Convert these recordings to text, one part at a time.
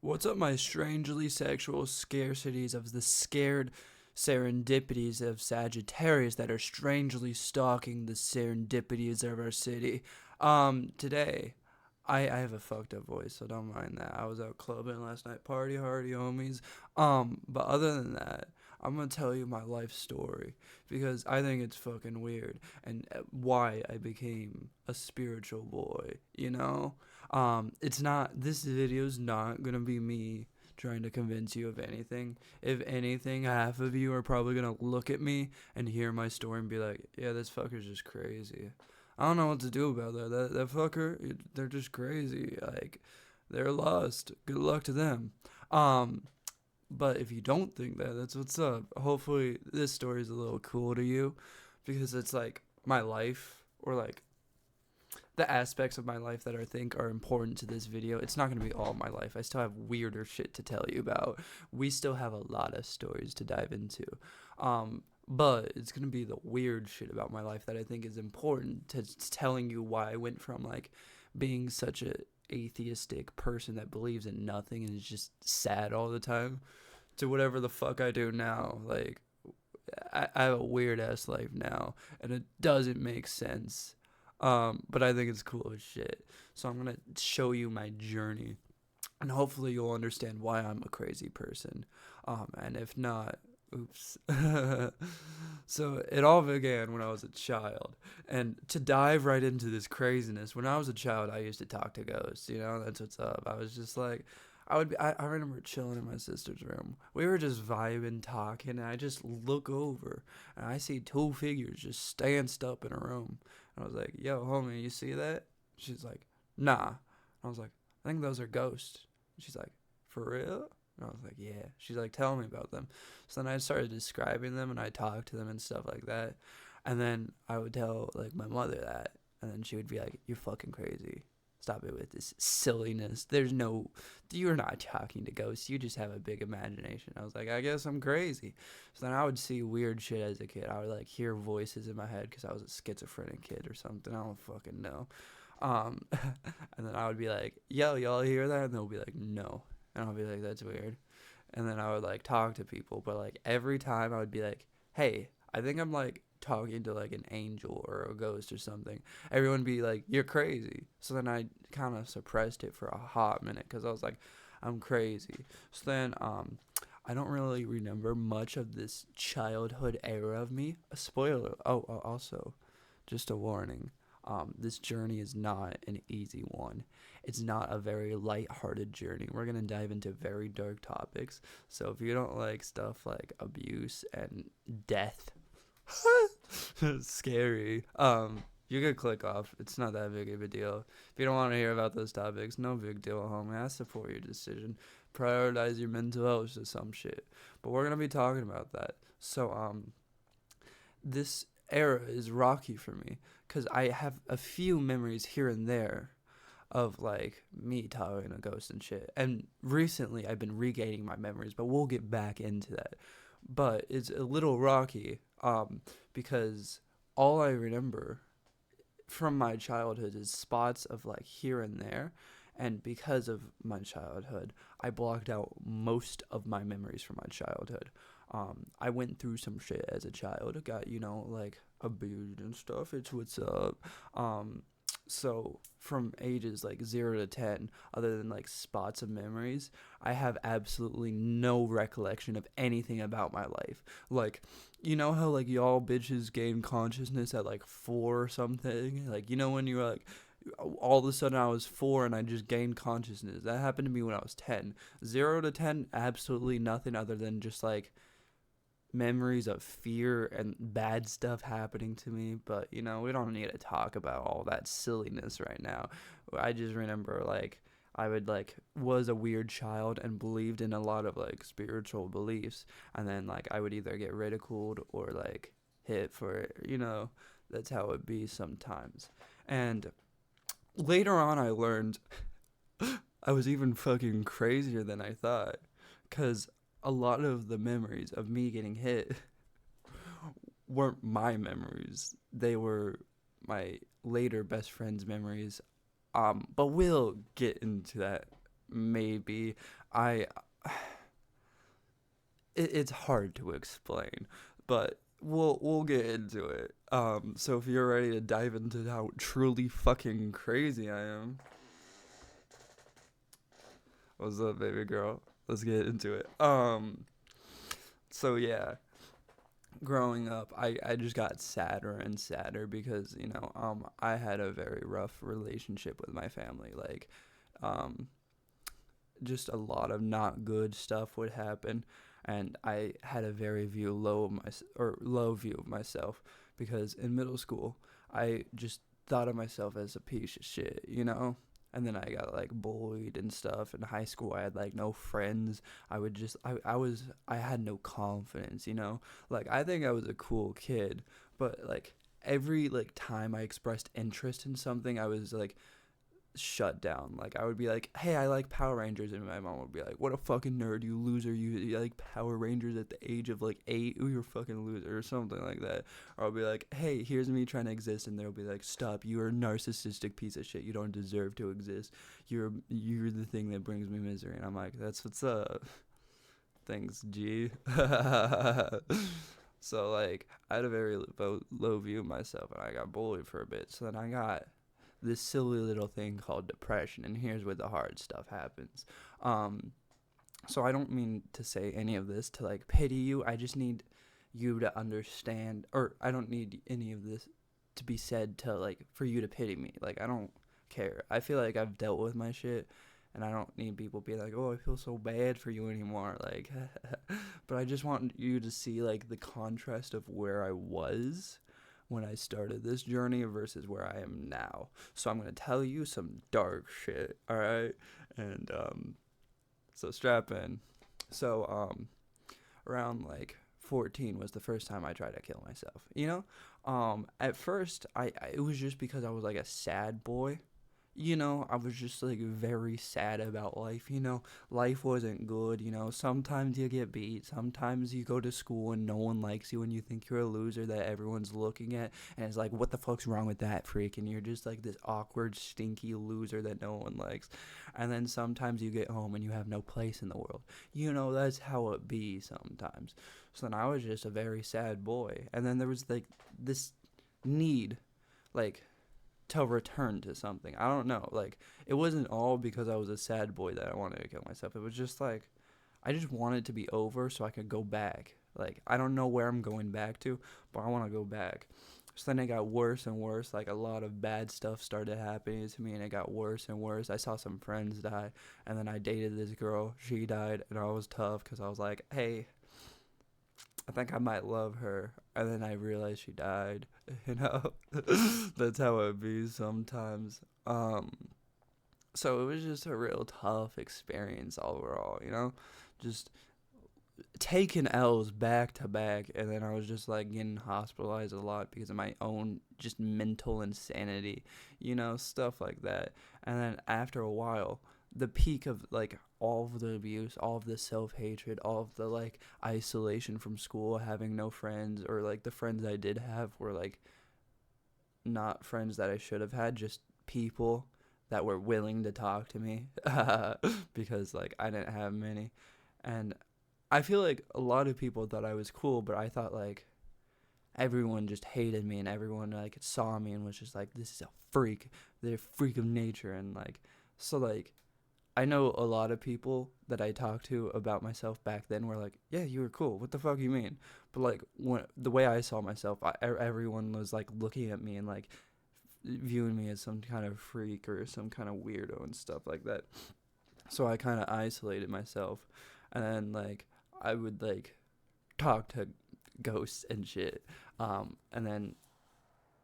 What's up, my strangely sexual scarcities of the scared serendipities of Sagittarius that are strangely stalking the serendipities of our city? Today, I have a fucked up voice, so don't mind that. I was out clubbing last night, party hardy, homies. But other than that, I'm gonna tell you my life story because I think it's fucking weird and why I became a spiritual boy, you know? It's not, this video's not gonna be me trying to convince you of anything. If anything, half of you are probably gonna look at me and hear my story and be like, yeah, this fucker's just crazy. I don't know what to do about that. That fucker, they're just crazy. Like, they're lost. Good luck to them. Um, but if you don't think that, that's what's up. Hopefully, this story is a little cool to you because it's like my life or like the aspects of my life that I think are important to this video. It's not going to be all my life. I still have weirder shit to tell you about. We still have a lot of stories to dive into. But it's going to be the weird shit about my life that I think is important to telling you why I went from like being such a atheistic person that believes in nothing and is just sad all the time to whatever the fuck I do now. Like I have a weird ass life now and it doesn't make sense. But I think it's cool as shit. So I'm gonna show you my journey, and hopefully you'll understand why I'm a crazy person. And if not, oops. So it all began when I was a child, and to dive right into this craziness, when I was a child, I used to talk to ghosts. You know, that's what's up. I was just like. I remember chilling in my sister's room. We were just vibing, talking, and I just look over and I see two figures just stanced up in a room. I was like, yo, homie, you see that? She's like, nah. I was like, I think those are ghosts. She's like, for real? And I was like, yeah. She's like, tell me about them. So then I started describing them and I talked to them and stuff like that. And then I would tell like my mother that. And then she would be like, you're fucking crazy. Stop it with this silliness. You're not talking to ghosts. You just have a big imagination. I was like, I guess I'm crazy. So then I would see weird shit as a kid. I would like hear voices in my head because I was a schizophrenic kid or something. I don't fucking know. And then I would be like, yo, y'all hear that? And they'll be like, no. And I'll be like, that's weird. And then I would like talk to people. But like every time I would be like, hey, I think I'm like talking to like an angel or a ghost or something. Everyone would be like, you're crazy. So then I kind of suppressed it for a hot minute because I was like, I'm crazy. So then I don't really remember much of this childhood era of me. A spoiler. Also, just a warning. This journey is not an easy one. It's not a very light-hearted journey. We're gonna dive into very dark topics. So if you don't like stuff like abuse and death, scary. You could click off. It's not that big of a deal. If you don't want to hear about those topics, no big deal, homie. I support your decision. Prioritize your mental health to some shit. But we're gonna be talking about that. So this era is rocky for me because I have a few memories here and there of like me talking to ghosts and shit. And recently I've been regaining my memories, but we'll get back into that. But it's a little rocky because all I remember from my childhood is spots of like here and there. And because of my childhood, I blocked out most of my memories from my childhood. I went through some shit as a child. Got, like abused and stuff. It's what's up. So from ages like 0 to 10, other than like spots of memories, I have absolutely no recollection of anything about my life. Like, you know how like y'all bitches gain consciousness at like 4 or something? Like, when you were like, all of a sudden I was 4 and I just gained consciousness. That happened to me when I was 10. 0 to 10, absolutely nothing other than just like memories of fear and bad stuff happening to me. But we don't need to talk about all that silliness right now. I just remember like I was a weird child and believed in a lot of like spiritual beliefs, and then like I would either get ridiculed or like hit for it. That's how it be sometimes. And later on I learned I was even fucking crazier than I thought, because a lot of the memories of me getting hit weren't my memories. They were my later best friend's memories. But we'll get into that maybe I it's hard to explain, but we'll get into it. So if you're ready to dive into how truly fucking crazy I am, what's up, baby girl? Let's get into it. So yeah, growing up, I just got sadder and sadder because I had a very rough relationship with my family. Like, um, just a lot of not good stuff would happen, and I had a very low view of myself because in middle school I just thought of myself as a piece of shit, And then I got like bullied and stuff. In high school, I had like no friends. I had no confidence. Like I think I was a cool kid, but like every like time I expressed interest in something, I was like shut down. Like I would be like, "Hey, I like Power Rangers," and my mom would be like, "What a fucking nerd, you loser! You like Power Rangers at the age of like 8? Ooh, you're a fucking loser," or something like that. Or I'll be like, "Hey, here's me trying to exist," and they'll be like, "Stop! You're a narcissistic piece of shit. You don't deserve to exist. You're the thing that brings me misery." And I'm like, "That's what's up." Thanks, G. So like, I had a very low view of myself, and I got bullied for a bit. So then I got this silly little thing called depression, and here's where the hard stuff happens. um so I don't mean to say any of this to like pity you. I just need you to understand, or I don't need any of this to be said to like for you to pity me. Like I don't care. I feel like I've dealt with my shit, and I don't need people being like, "Oh, I feel so bad for you anymore." Like but I just want you to see like the contrast of where I was when I started this journey versus where I am now. So I'm gonna tell you some dark shit, all right? And so strap in. So around like 14 was the first time I tried to kill myself. At first I it was just because I was like a sad boy. I was just like very sad about life. Life wasn't good. Sometimes you get beat. Sometimes you go to school and no one likes you and you think you're a loser that everyone's looking at. And it's like, what the fuck's wrong with that freak? And you're just like this awkward, stinky loser that no one likes. And then sometimes you get home and you have no place in the world. That's how it be sometimes. So then I was just a very sad boy. And then there was like this need, like, to return to something. I don't know. Like, it wasn't all because I was a sad boy that I wanted to kill myself. It was just like, I just wanted to be over so I could go back. Like, I don't know where I'm going back to, but I want to go back. So then it got worse and worse. Like, a lot of bad stuff started happening to me, and it got worse and worse. I saw some friends die, and then I dated this girl. She died, and I was tough because I was like, hey, I think I might love her. And then I realized she died. That's how it be sometimes. So it was just a real tough experience overall. Just taking L's back to back, and then I was just like getting hospitalized a lot because of my own just mental insanity, stuff like that. And then after a while, the peak of like all of the abuse, all of the self-hatred, all of the like isolation from school, having no friends, or like the friends I did have were like not friends that I should have had, just people that were willing to talk to me because like I didn't have many. And I feel like a lot of people thought I was cool, but I thought like everyone just hated me, and everyone like saw me and was just like, this is a freak. They're a freak of nature. And like, so like, I know a lot of people that I talked to about myself back then were like, yeah, you were cool. What the fuck you mean? But like, when the way I saw myself, everyone was like looking at me and like viewing me as some kind of freak or some kind of weirdo and stuff like that. So I kind of isolated myself, and then like I would like talk to ghosts and shit. And then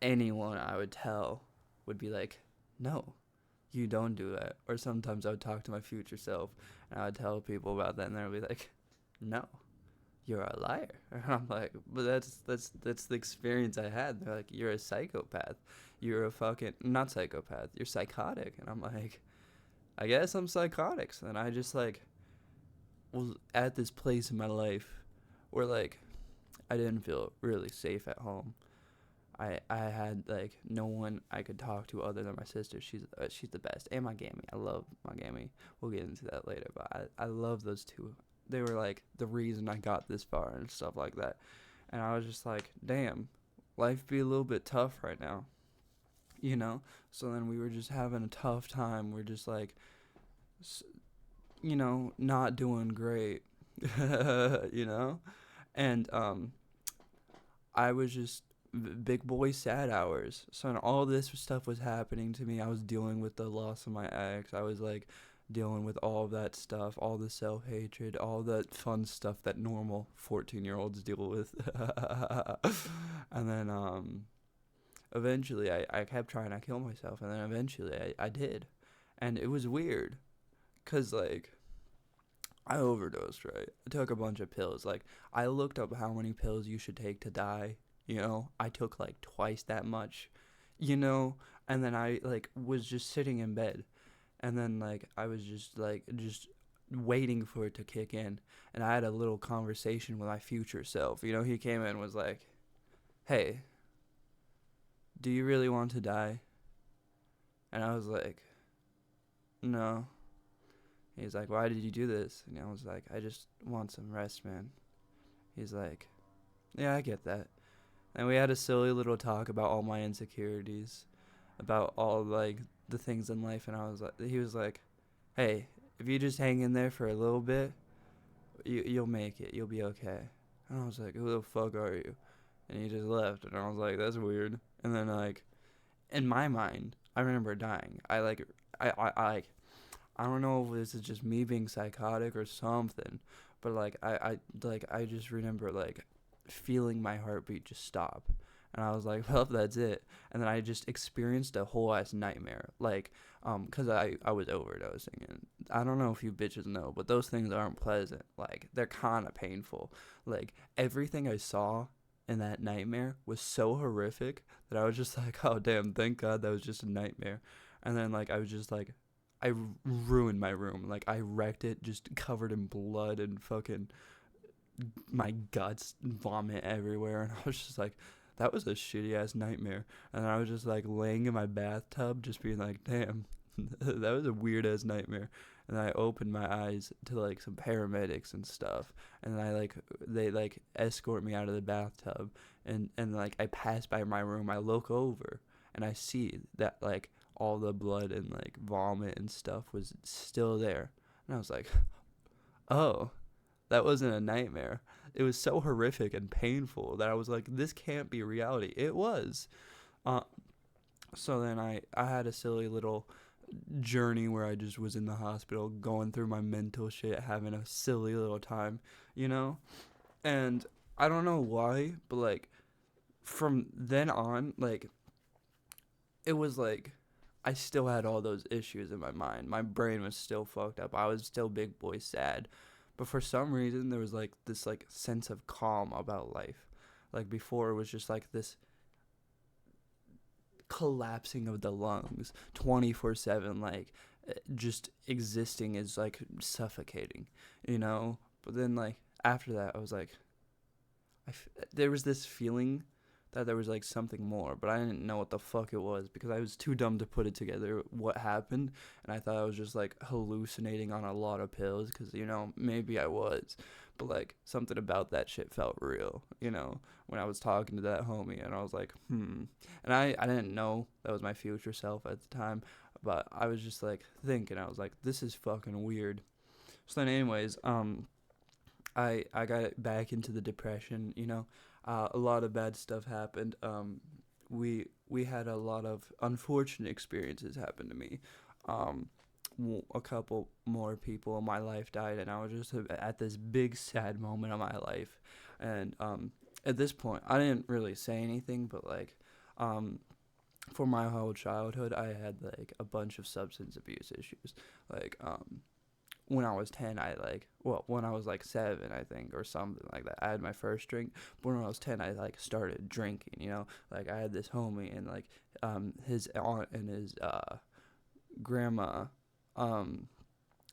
anyone I would tell would be like, no, you don't do that. Or sometimes I would talk to my future self and I would tell people about that, and they would be like, no, you're a liar. And I'm like, but that's the experience I had. They're like, you're a psychopath. You're a fucking not psychopath. You're psychotic. And I'm like, I guess I'm psychotic. And I just like was at this place in my life where like I didn't feel really safe at home. I had like no one I could talk to other than my sister. She's the best, and my gammy. I love my gammy. We'll get into that later, but I love those two. They were like the reason I got this far and stuff like that. And I was just like, damn, life be a little bit tough right now, you know. So then we were just having a tough time. We're just like, not doing great, you know. And I was just big boy sad hours. So when all this stuff was happening to me, I was dealing with the loss of my ex. I was like dealing with all of that stuff, all the self hatred, all that fun stuff that normal 14-year-olds deal with. And then eventually I kept trying to kill myself, and then eventually I did. And it was weird, cause like I overdosed, right? I took a bunch of pills. Like, I looked up how many pills you should take to die. I took like twice that much, you know? And then I like was just sitting in bed. And then like I was just waiting for it to kick in. And I had a little conversation with my future self. He came in and was like, "Hey, do you really want to die?" And I was like, "No." He's like, "Why did you do this?" And I was like, "I just want some rest, man." He's like, "Yeah, I get that." And we had a silly little talk about all my insecurities, about all like the things in life, and he was like, "Hey, if you just hang in there for a little bit, you'll make it. You'll be okay." And I was like, "Who the fuck are you?" And he just left, and I was like, "That's weird." And then like in my mind, I remember dying. I don't know if this is just me being psychotic or something, but I just remember like feeling my heartbeat just stop. And I was like, well, that's it. And then I just experienced a whole ass nightmare. Like, cause I was overdosing, and I don't know if you bitches know, but those things aren't pleasant. Like, they're kind of painful. Like, everything I saw in that nightmare was so horrific that I was just like, oh damn, thank God that was just a nightmare. And then like I was just like, ruined my room. Like, I wrecked it, just covered in blood and fucking my guts, vomit everywhere. And I was just like, that was a shitty ass nightmare. And I was just like laying in my bathtub, just being like, damn, that was a weird ass nightmare. And I opened my eyes to like some paramedics and stuff. And they like escort me out of the bathtub. And like I pass by my room, I look over and I see that like all the blood and like vomit and stuff was still there. And I was like, oh, that wasn't a nightmare. It was so horrific and painful that I was like, this can't be reality. It was. Uh, so then I had a silly little journey where I just was in the hospital going through my mental shit, having a you little time, you know? And I don't know why, but like from then on, like it was like I still had all those issues in my mind. My brain was still fucked up. I was still big boy sad. But for some reason there was like this like sense of calm about life. Like before it was just like this collapsing of the lungs 24/7, like just existing is like suffocating, you know? But then like after that I was like there was this feeling that there was like something more, but I didn't know what the fuck it was because I was too dumb to put it together what happened, and I thought I was just like hallucinating on a lot of pills because maybe I was, but like something about that shit felt real, when I was talking to that homie, and I was like, and I didn't know that was my future self at the time, but I was just like thinking, I was like, this is fucking weird. So then, anyways, I got back into the depression. A lot of bad stuff happened. We had a lot of unfortunate experiences happen to me. Um, a couple more people in my life died, and I was just at this big sad moment of my life. And at this point, I didn't really say anything, but like, for my whole childhood, I had like a bunch of substance abuse issues. Like, when I was 10, when I was like 7, I think, or something like that, I had my first drink. But when I was 10, I like started drinking, like I had this homie, and like his aunt and his grandma, um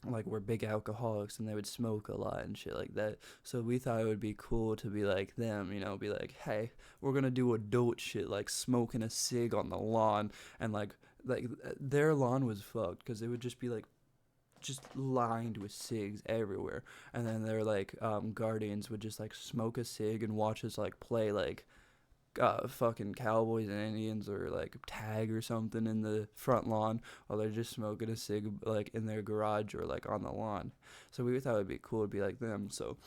like were big alcoholics and they would smoke a lot and shit like that. So we thought it would be cool to be like them, you know, be like, hey, we're gonna do adult shit like smoking a cig on the lawn, and like their lawn was fucked because it would just be like just lined with cigs everywhere, and then their like guardians would just like smoke a cig and watch us like play like fucking cowboys and Indians or like tag or something in the front lawn while they're just smoking a cig like in their garage or like on the lawn. So we thought it'd be cool to be like them. So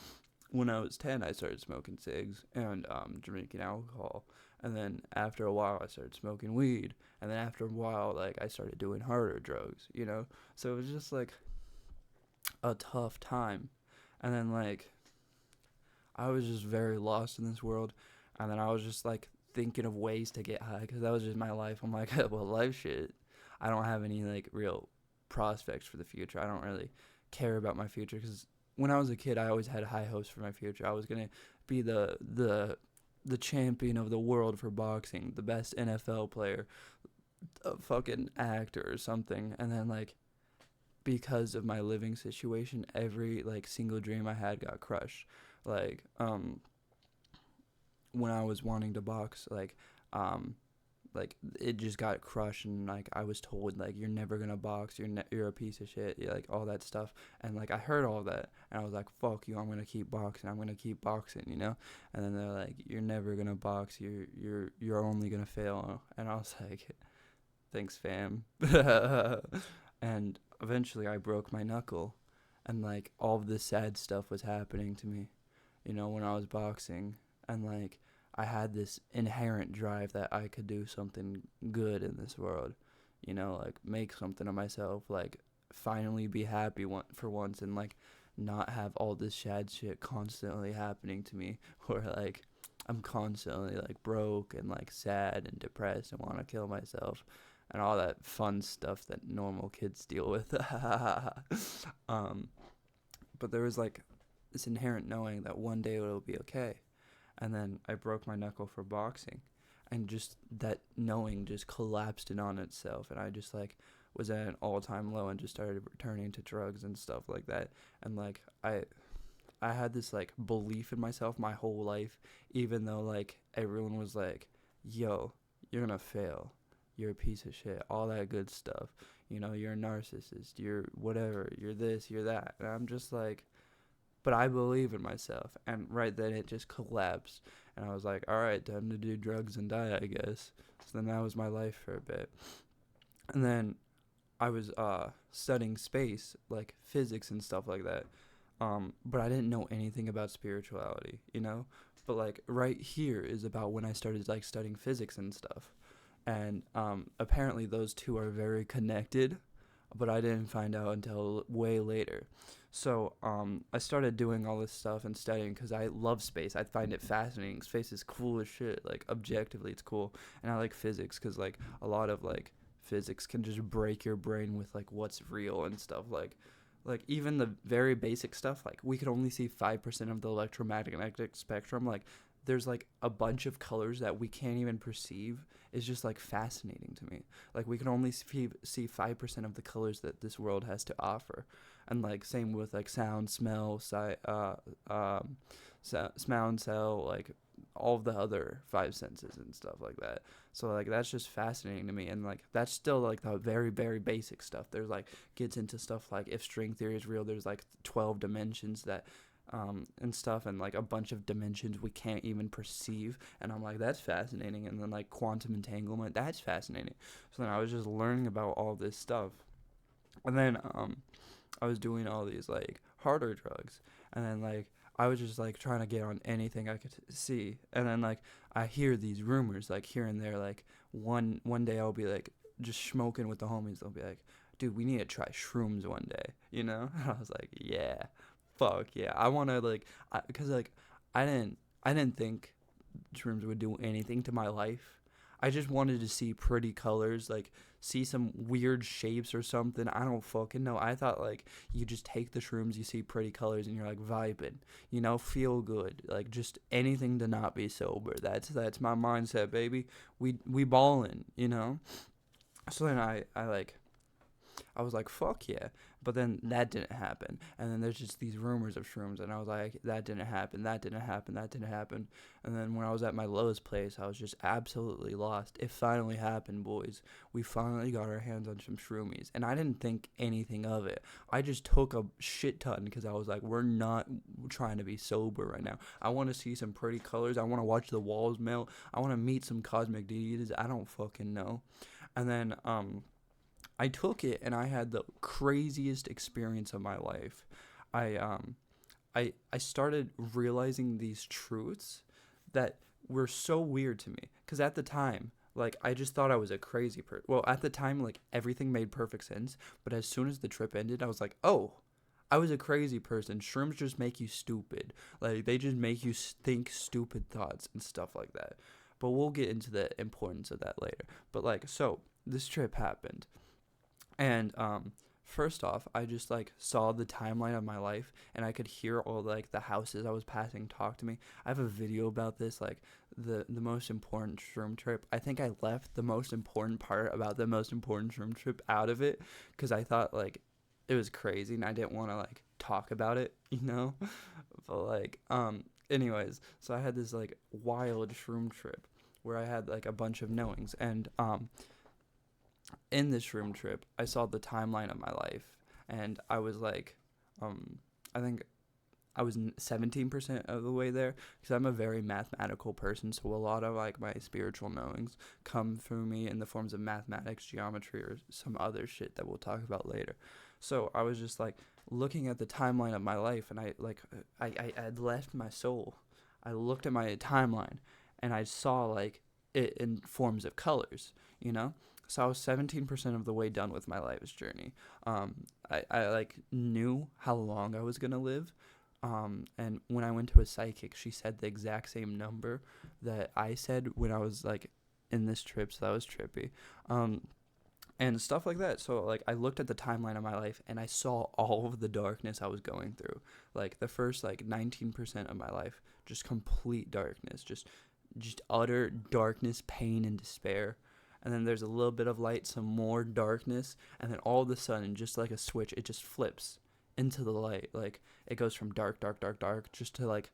when I was 10, I started smoking cigs and drinking alcohol. And then after a while, I started smoking weed. And then after a while, like I started doing harder drugs, you know. So it was just like a tough time. And then like I was just very lost in this world, and then I was just like thinking of ways to get high because that was just my life. I'm like, well, life shit. I don't have any like real prospects for the future. I don't really care about my future because when I was a kid, I always had high hopes for my future. I was gonna be the champion of the world for boxing, the best NFL player, a fucking actor or something, and then like because of my living situation, every like single dream I had got crushed. Like when I was wanting to box, like it just got crushed, and like I was told like you're never gonna box, you're a piece of shit, like all that stuff, and like I heard all that, and I was like, fuck you, I'm gonna keep boxing, I'm gonna keep boxing, you know, and then they're like, you're never gonna box, you're only gonna fail, and I was like, thanks, fam. And eventually I broke my knuckle, and like all of this sad stuff was happening to me, you know, when I was boxing, and like I had this inherent drive that I could do something good in this world, you know, like make something of myself, like finally be happy for once, and like not have all this sad shit constantly happening to me, where like I'm constantly like broke and like sad and depressed and want to kill myself and all that fun stuff that normal kids deal with. um, but there was like this inherent knowing that one day it'll be okay. And then I broke my knuckle for boxing, and just that knowing just collapsed in on itself, and I just like was at an all-time low and just started returning to drugs and stuff like that. And like I had this like belief in myself my whole life, even though like everyone was like, yo, you're gonna fail, you're a piece of shit, all that good stuff, you know, you're a narcissist, you're whatever, you're this, you're that. And I'm just like, but I believe in myself. And right then it just collapsed, and I was like, all right, time to do drugs and die, I guess. So then that was my life for a bit. And then I was studying space, like physics and stuff like that. But I didn't know anything about spirituality, you know? But like right here is about when I started like studying physics and stuff. And apparently those two are very connected, but I didn't find out until way later. So I started doing all this stuff and studying because I love space. I find it fascinating. Space is cool as shit. Like objectively, it's cool, and I like physics because like a lot of like physics can just break your brain with like what's real and stuff. Like even the very basic stuff. Like we could only see 5% of the electromagnetic spectrum. Like there's like a bunch of colors that we can't even perceive. Is just like fascinating to me. Like we can only see 5% of the colors that this world has to offer, and like same with like sound, smell, sound, cell, like all of the other five senses and stuff like that. So like that's just fascinating to me, and like that's still like the very very basic stuff. There's like gets into stuff like if string theory is real, there's like 12 dimensions that and stuff, and like a bunch of dimensions we can't even perceive, and I'm like, that's fascinating. And then like quantum entanglement, that's fascinating. So then I was just learning about all this stuff, and then I was doing all these like harder drugs, and then like I was just like trying to get on anything I could see, and then like I hear these rumors like here and there, like one day I'll be like just smoking with the homies, they'll be like, dude, we need to try shrooms one day, you know. And I was like, yeah, fuck yeah, I want to like, because like I didn't think shrooms would do anything to my life. I just wanted to see pretty colors, like see some weird shapes or something. I don't fucking know. I thought like you just take the shrooms, you see pretty colors, and you're like vibing, you know, feel good, like just anything to not be sober. That's my mindset, baby. We ballin', you know. So then I like I was like, fuck yeah. But then that didn't happen. And then there's just these rumors of shrooms. And I was like, that didn't happen. That didn't happen. That didn't happen. And then when I was at my lowest place, I was just absolutely lost. It finally happened, boys. We finally got our hands on some shroomies. And I didn't think anything of it. I just took a shit ton because I was like, we're not trying to be sober right now. I want to see some pretty colors. I want to watch the walls melt. I want to meet some cosmic deities. I don't fucking know. And then I took it and I had the craziest experience of my life. I I started realizing these truths that were so weird to me, cuz at the time, like, I just thought I was a crazy person. Well, at the time, like, everything made perfect sense, but as soon as the trip ended, I was like, "Oh, I was a crazy person. Shrooms just make you stupid. Like, they just make you think stupid thoughts and stuff like that." But we'll get into the importance of that later. But like, so this trip happened. And first off, I just like saw the timeline of my life, and I could hear all like the houses I was passing talk to me. I have a video about this, like the most important shroom trip. I think I left the most important part about the most important shroom trip out of it because I thought like it was crazy and I didn't want to like talk about it, you know? But like anyways, so I had this like wild shroom trip where I had like a bunch of knowings, and in this room trip, I saw the timeline of my life, and I was like, I think I was 17% of the way there, because I'm a very mathematical person, so a lot of like my spiritual knowings come through me in the forms of mathematics, geometry, or some other shit that we'll talk about later. So I was just like looking at the timeline of my life, and I had left my soul. I looked at my timeline, and I saw like it in forms of colors, you know? So I was 17% of the way done with my life's journey. I like knew how long I was gonna live. And when I went to a psychic, she said the exact same number that I said when I was like in this trip. So that was trippy. And stuff like that. So like I looked at the timeline of my life and I saw all of the darkness I was going through. Like the first like 19% of my life, just complete darkness, just utter darkness, pain, and despair. And then there's a little bit of light, some more darkness, and then all of a sudden, just like a switch, it just flips into the light. Like, it goes from dark, dark, dark, dark, just to like,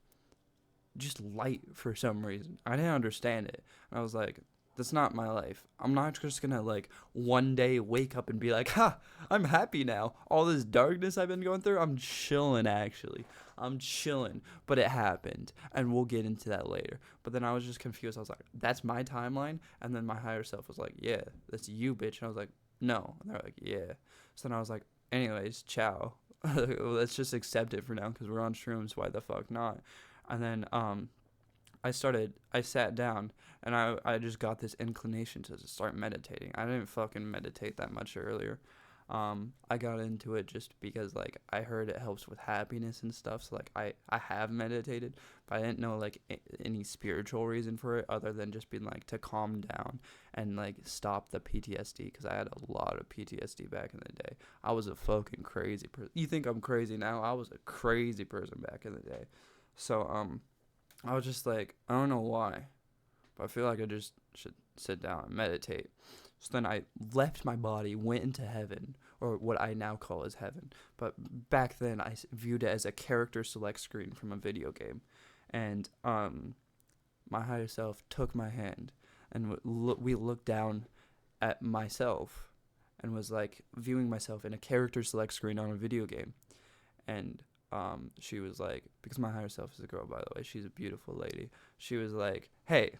just light for some reason. I didn't understand it. And I was like, that's not my life. I'm not just gonna like one day wake up and be like, ha, I'm happy now. All this darkness I've been going through, I'm chilling actually. I'm chilling. But it happened, and we'll get into that later. But then I was just confused. I was like, that's my timeline? And then my higher self was like, yeah, that's you, bitch. And I was like, no. And they're like, yeah. So then I was like, anyways, ciao. Let's just accept it for now because we're on shrooms. Why the fuck not? And then I sat down, and I just got this inclination to start meditating. I didn't fucking meditate that much earlier. I got into it just because, like, I heard it helps with happiness and stuff, so, like, I have meditated, but I didn't know, like, any spiritual reason for it other than just being, like, to calm down and, like, stop the PTSD, because I had a lot of PTSD back in the day. I was a fucking crazy person. You think I'm crazy now? I was a crazy person back in the day. So, I was just like, I don't know why, but I feel like I just should sit down and meditate. So then I left my body, went into heaven, or what I now call as heaven. But back then I viewed it as a character select screen from a video game. And my higher self took my hand, and we looked down at myself and was like viewing myself in a character select screen on a video game. And she was like, because my higher self is a girl, by the way, she's a beautiful lady. She was like, hey,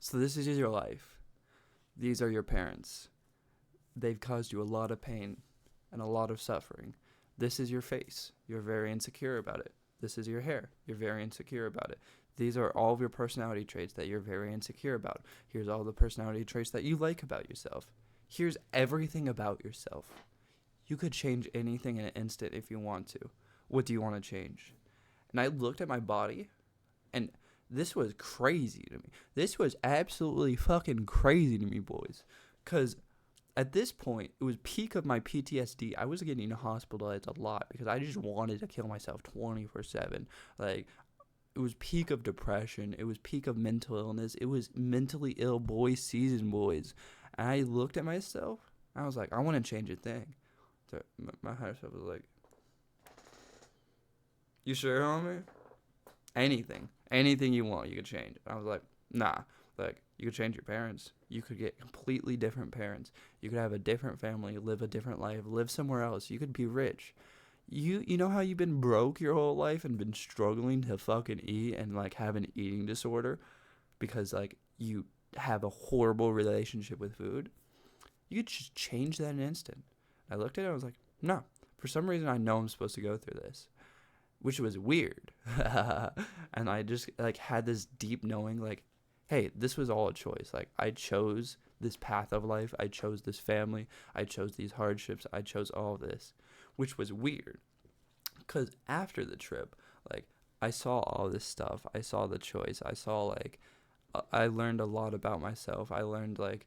so this is your life. These are your parents. They've caused you a lot of pain and a lot of suffering. This is your face. You're very insecure about it. This is your hair. You're very insecure about it. These are all of your personality traits that you're very insecure about. Here's all the personality traits that you like about yourself. Here's everything about yourself. You could change anything in an instant if you want to. What do you want to change? And I looked at my body, and this was crazy to me. This was absolutely fucking crazy to me, boys. Because at this point, it was peak of my PTSD. I was getting hospitalized a lot because I just wanted to kill myself 24/7. Like, it was peak of depression. It was peak of mental illness. It was mentally ill boy season, boys. And I looked at myself, I was like, I want to change a thing. So my higher self was like, you sure, homie? Anything you want, you could change. I was like, nah. Like, you could change your parents. You could get completely different parents. You could have a different family, live a different life, live somewhere else. You could be rich. You know how you've been broke your whole life and been struggling to fucking eat and like have an eating disorder because like you have a horrible relationship with food? You could just change that in an instant. I looked at it, I was like, no. For some reason I know I'm supposed to go through this, which was weird. And I just like had this deep knowing like, hey, this was all a choice. Like I chose this path of life. I chose this family. I chose these hardships. I chose all of this, which was weird. Cuz after the trip, like I saw all this stuff. I saw the choice. I saw like I learned a lot about myself. I learned like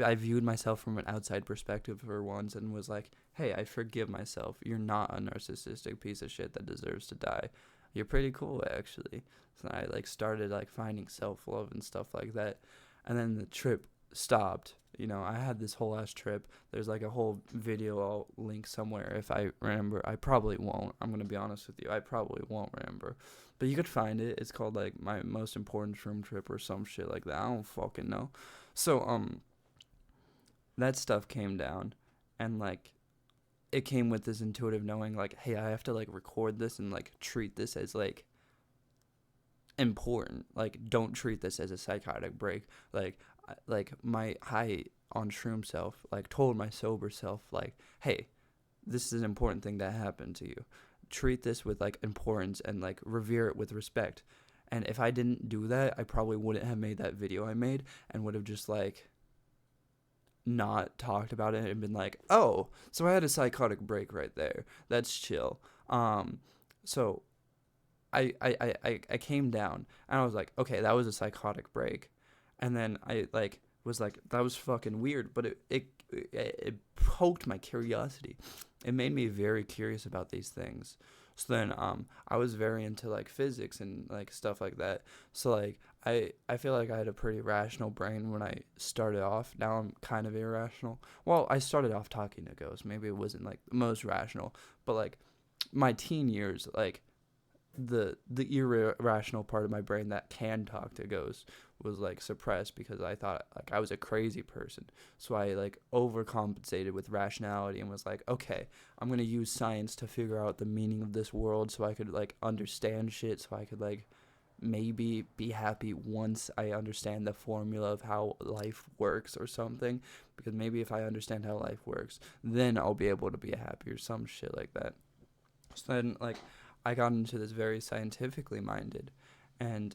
I viewed myself from an outside perspective for once and was like, hey, I forgive myself. You're not a narcissistic piece of shit that deserves to die. You're pretty cool, actually. So I like started like finding self-love and stuff like that. And then the trip stopped. You know, I had this whole ass trip. There's like a whole video I'll link somewhere if I remember. I probably won't. I'm going to be honest with you. I probably won't remember. But you could find it. It's called like my most important shroom trip or some shit like that. I don't fucking know. So that stuff came down, and like it came with this intuitive knowing like, hey, I have to like record this and like treat this as like important. Like don't treat this as a psychotic break. Like my high on shroom self like told my sober self like, hey, this is an important thing that happened to you. Treat this with like importance and like revere it with respect. And if I didn't do that, I probably wouldn't have made that video I made and would have just like not talked about it and been like, oh, so I had a psychotic break right there. That's chill. So I came down and I was like, okay, that was a psychotic break. And then I like was like, that was fucking weird, but it poked my curiosity. It made me very curious about these things. So then I was very into like physics and like stuff like that. So like I feel like I had a pretty rational brain when I started off. Now I'm kind of irrational. Well, I started off talking to ghosts. Maybe it wasn't like the most rational, but like my teen years, like the irrational part of my brain that can talk to ghosts was like suppressed because I thought like I was a crazy person. So I like overcompensated with rationality and was like, okay, I'm going to use science to figure out the meaning of this world so I could like understand shit, so I could like maybe be happy once I understand the formula of how life works or something, because maybe if I understand how life works, then I'll be able to be happy or some shit like that. So then like I got into this very scientifically minded, and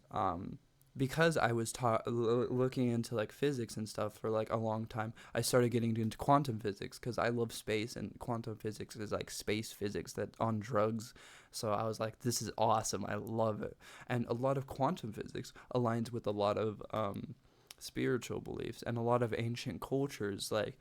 because I was looking into like physics and stuff for like a long time, I started getting into quantum physics because I love space, and quantum physics is like space physics that on drugs. So I was like, this is awesome. I love it. And a lot of quantum physics aligns with a lot of spiritual beliefs and a lot of ancient cultures, like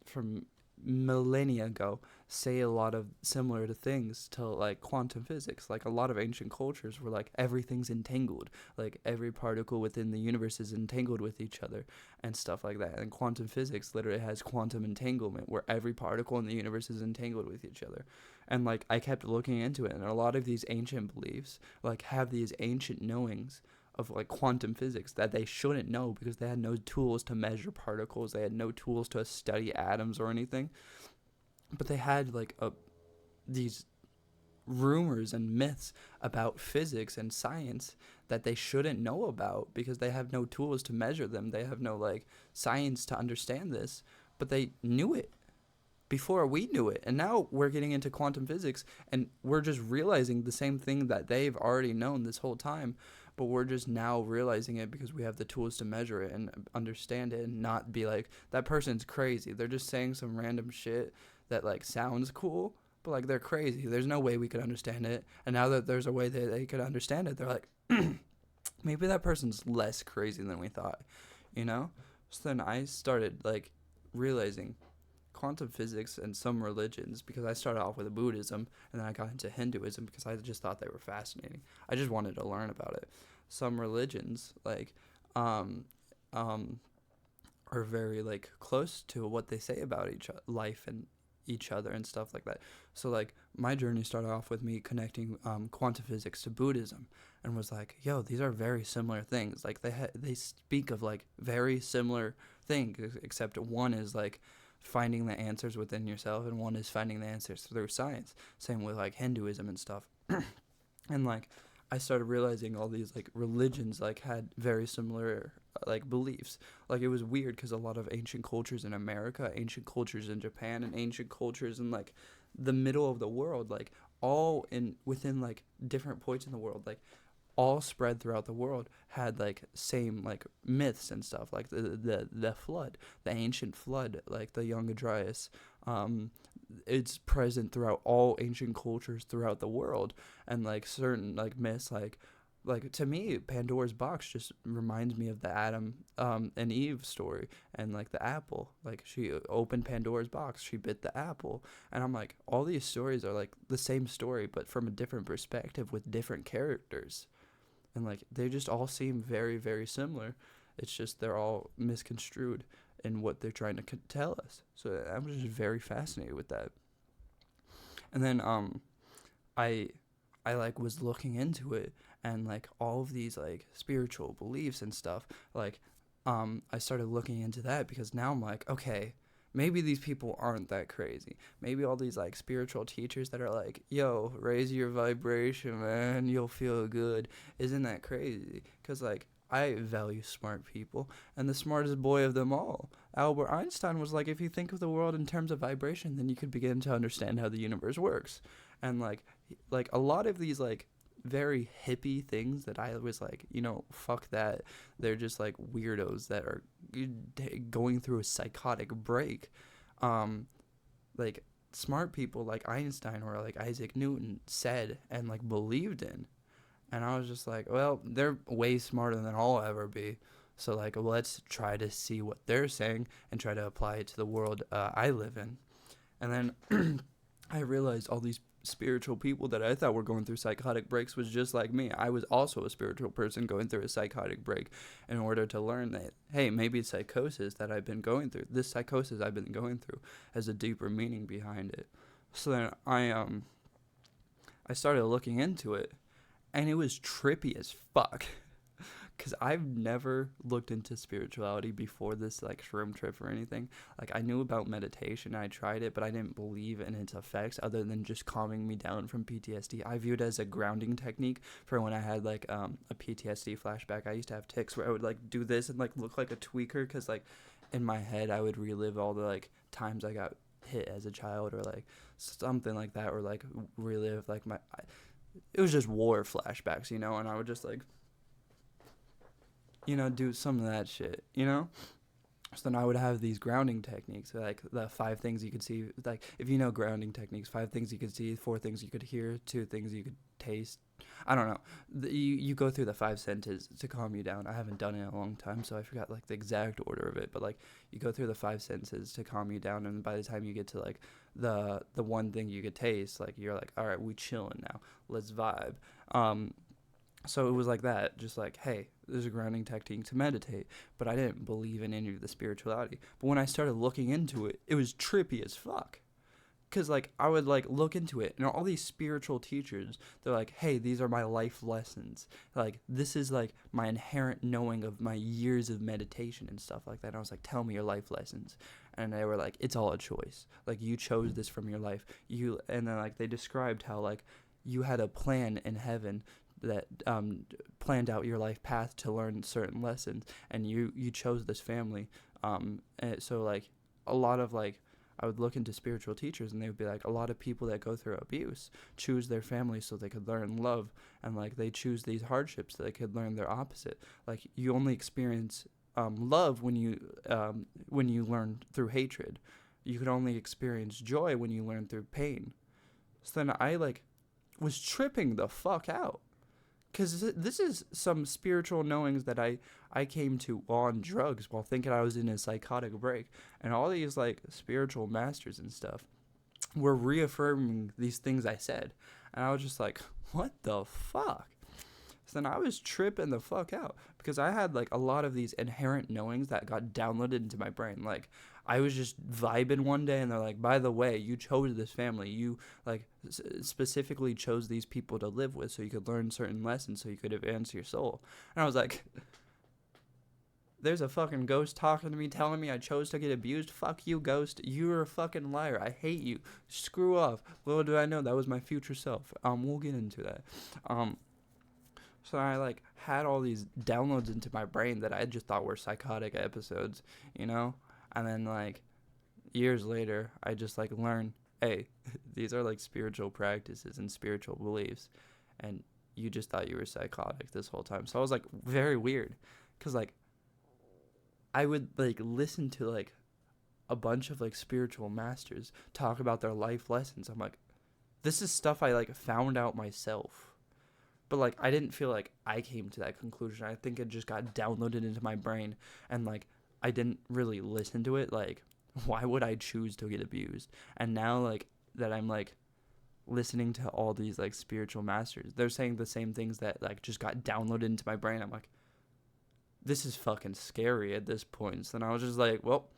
from millennia ago, say a lot of similar to things to like quantum physics. Like a lot of ancient cultures were like everything's entangled, like every particle within the universe is entangled with each other and stuff like that. And quantum physics literally has quantum entanglement where every particle in the universe is entangled with each other. And like I kept looking into it, and a lot of these ancient beliefs like have these ancient knowings of like quantum physics that they shouldn't know because they had no tools to measure particles, they had no tools to study atoms or anything, but they had like these rumors and myths about physics and science that they shouldn't know about because they have no tools to measure them, they have no like science to understand this, but they knew it before we knew it. And now we're getting into quantum physics and we're just realizing the same thing that they've already known this whole time, but we're just now realizing it because we have the tools to measure it and understand it and not be like, that person's crazy. They're just saying some random shit that like sounds cool, but like they're crazy. There's no way we could understand it. And now that there's a way that they could understand it, they're like, maybe that person's less crazy than we thought, you know? So then I started like realizing quantum physics and some religions, because I started off with Buddhism and then I got into Hinduism because I just thought they were fascinating. I just wanted to learn about it. Some religions like are very like close to what they say about life and each other and stuff like that. So like my journey started off with me connecting quantum physics to Buddhism, and was like, yo, these are very similar things. Like they speak of like very similar things, except one is like finding the answers within yourself, and one is finding the answers through science. Same with like Hinduism and stuff. And like I started realizing all these like religions like had very similar like beliefs. Like it was weird because a lot of ancient cultures in America, ancient cultures in Japan, and ancient cultures in like the middle of the world, like all in within like different points in the world, like all spread throughout the world, had like same like myths and stuff, like the flood, the ancient flood, like the Young Dryas. It's present throughout all ancient cultures throughout the world, and like certain like myths, like to me Pandora's box just reminds me of the Adam and Eve story, and like the apple, like she opened Pandora's box, she bit the apple, and I'm like, all these stories are like the same story but from a different perspective with different characters, and like they just all seem very very similar. It's just they're all misconstrued in what they're trying to tell us. So I'm just very fascinated with that. And then I I like was looking into it, and like all of these like spiritual beliefs and stuff, like I started looking into that because now I'm like, okay, maybe these people aren't that crazy. Maybe all these like spiritual teachers that are like, yo, raise your vibration, man, you'll feel good, isn't that crazy? Cuz like I value smart people, and the smartest boy of them all, Albert Einstein, was like, if you think of the world in terms of vibration, then you could begin to understand how the universe works. And like a lot of these like very hippie things that I was like, fuck that. They're just like weirdos that are going through a psychotic break. Um, like smart people like Einstein or like Isaac Newton said and like believed in. And I was just like, well, they're way smarter than I'll ever be. So like, let's try to see what they're saying and try to apply it to the world I live in. And then I realized all these spiritual people that I thought were going through psychotic breaks was just like me. I was also a spiritual person going through a psychotic break in order to learn that, hey, maybe psychosis that I've been going through, this psychosis I've been going through, has a deeper meaning behind it. So then I started looking into it, and it was trippy as fuck. Because I've never looked into spirituality before this like shroom trip or anything. Like I knew about meditation, I tried it, but I didn't believe in its effects other than just calming me down from PTSD. I viewed it as a grounding technique for when I had like a PTSD flashback. I used to have tics where I would like do this and like look like a tweaker, because like in my head I would relive all the like times I got hit as a child, or like something like that, or like relive like it was just war flashbacks, and I would just like do some of that shit. So then I would have these grounding techniques, like the 5 things you could see, like if you know grounding techniques, 5 things you could see, 4 things you could hear, 2 things you could taste. I don't know. You go through the 5 senses to calm you down. I haven't done it in a long time, so I forgot like the exact order of it. But like you go through the 5 senses to calm you down, and by the time you get to like the one thing you could taste, like you're like, all right, we chilling now. Let's vibe. So it was like that, just like, hey, there's a grounding technique to meditate. But I didn't believe in any of the spirituality. But when I started looking into it, it was trippy as fuck. Because, like, I would, like, look into it, and all these spiritual teachers, they're like, hey, these are my life lessons. Like, this is, like, my inherent knowing of my years of meditation and stuff like that. And I was like, tell me your life lessons. And they were like, it's all a choice. Like, you chose this from your life. And then, like, they described how, like, you had a plan in heaven that planned out your life path to learn certain lessons, and you chose this family. And so like a lot of like I would look into spiritual teachers, and they would be like, a lot of people that go through abuse choose their family so they could learn love, and like they choose these hardships so they could learn their opposite. Like you only experience love when you learn through hatred. You could only experience joy when you learn through pain. So then I like was tripping the fuck out. Because this is some spiritual knowings that I came to on drugs while thinking I was in a psychotic break. And all these, like, spiritual masters and stuff were reaffirming these things I said. And I was just like, what the fuck? So then I was tripping the fuck out because I had like a lot of these inherent knowings that got downloaded into my brain. Like I was just vibing one day and they're like, by the way, you chose this family. You like specifically chose these people to live with so you could learn certain lessons so you could advance your soul. And I was like, there's a fucking ghost talking to me telling me I chose to get abused. Fuck you, ghost. You're a fucking liar. I hate you. Screw off. Little do I know that was my future self. We'll get into that. So I like had all these downloads into my brain that I just thought were psychotic episodes, you know? And then like years later, I just like learned, hey, these are like spiritual practices and spiritual beliefs, and you just thought you were psychotic this whole time. So I was like very weird, cause like I would like listen to like a bunch of like spiritual masters talk about their life lessons. I'm like, this is stuff I like found out myself. But like I didn't feel like I came to that conclusion. I think it just got downloaded into my brain and like I didn't really listen to it. Like why would I choose to get abused? And now like that I'm like listening to all these like spiritual masters, they're saying the same things that like just got downloaded into my brain. I'm like, this is fucking scary at this point. So then I was just like, well,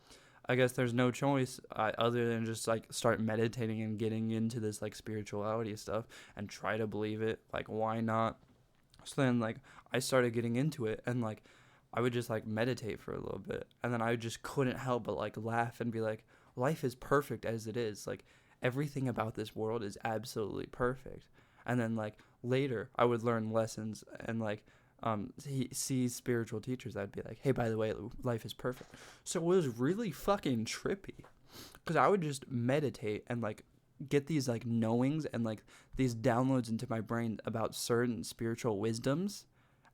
I guess there's no choice other than just like start meditating and getting into this like spirituality stuff and try to believe it. Like, why not? So then like I started getting into it and like I would just like meditate for a little bit and then I just couldn't help but like laugh and be like, life is perfect as it is. Like everything about this world is absolutely perfect. And then like later I would learn lessons and like see spiritual teachers. I'd be like, hey, by the way, life is perfect. So it was really fucking trippy because I would just meditate and like get these like knowings and like these downloads into my brain about certain spiritual wisdoms,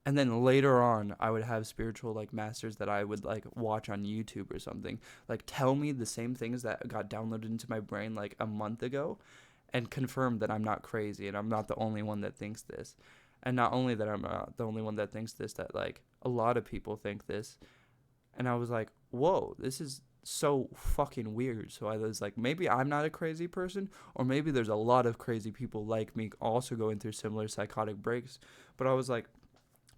and then later on I would have spiritual like masters that I would like watch on YouTube or something like tell me the same things that got downloaded into my brain like a month ago and confirm that I'm not crazy and I'm not the only one that thinks this. And not only that I'm not the only one that thinks this, that like a lot of people think this. And I was like, whoa, this is so fucking weird. So I was like, maybe I'm not a crazy person, or maybe there's a lot of crazy people like me also going through similar psychotic breaks. But I was like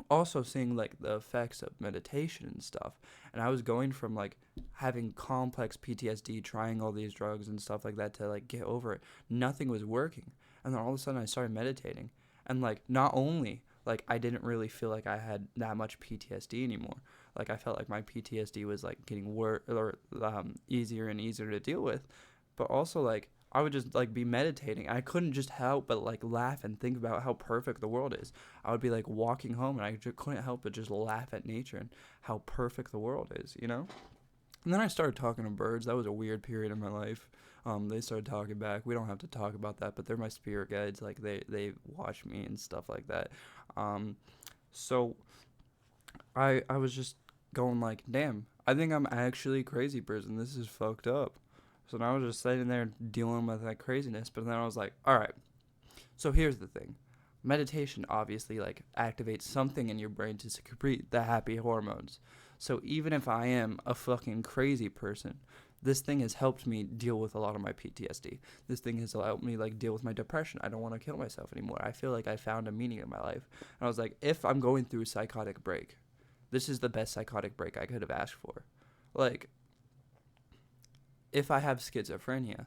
also seeing like the effects of meditation and stuff. And I was going from like having complex PTSD, trying all these drugs and stuff like that to like get over it. Nothing was working. And then all of a sudden I started meditating. And like not only like I didn't really feel like I had that much PTSD anymore. Like I felt like my PTSD was like getting worse or easier and easier to deal with. But also like I would just like be meditating. I couldn't just help but like laugh and think about how perfect the world is. I would be like walking home and I just couldn't help but just laugh at nature and how perfect the world is, you know? And then I started talking to birds. That was a weird period in my life. They started talking back. We don't have to talk about that, but they're my spirit guides. Like they watch me and stuff like that. So I was just going like, damn, I think I'm actually a crazy person. This is fucked up. So now I was just sitting there dealing with that craziness. But then I was like, all right. So here's the thing. Meditation obviously like activates something in your brain to secrete the happy hormones. So even if I am a fucking crazy person, this thing has helped me deal with a lot of my PTSD. This thing has helped me like deal with my depression. I don't want to kill myself anymore. I feel like I found a meaning in my life. And I was like, if I'm going through a psychotic break, this is the best psychotic break I could have asked for. Like, if I have schizophrenia,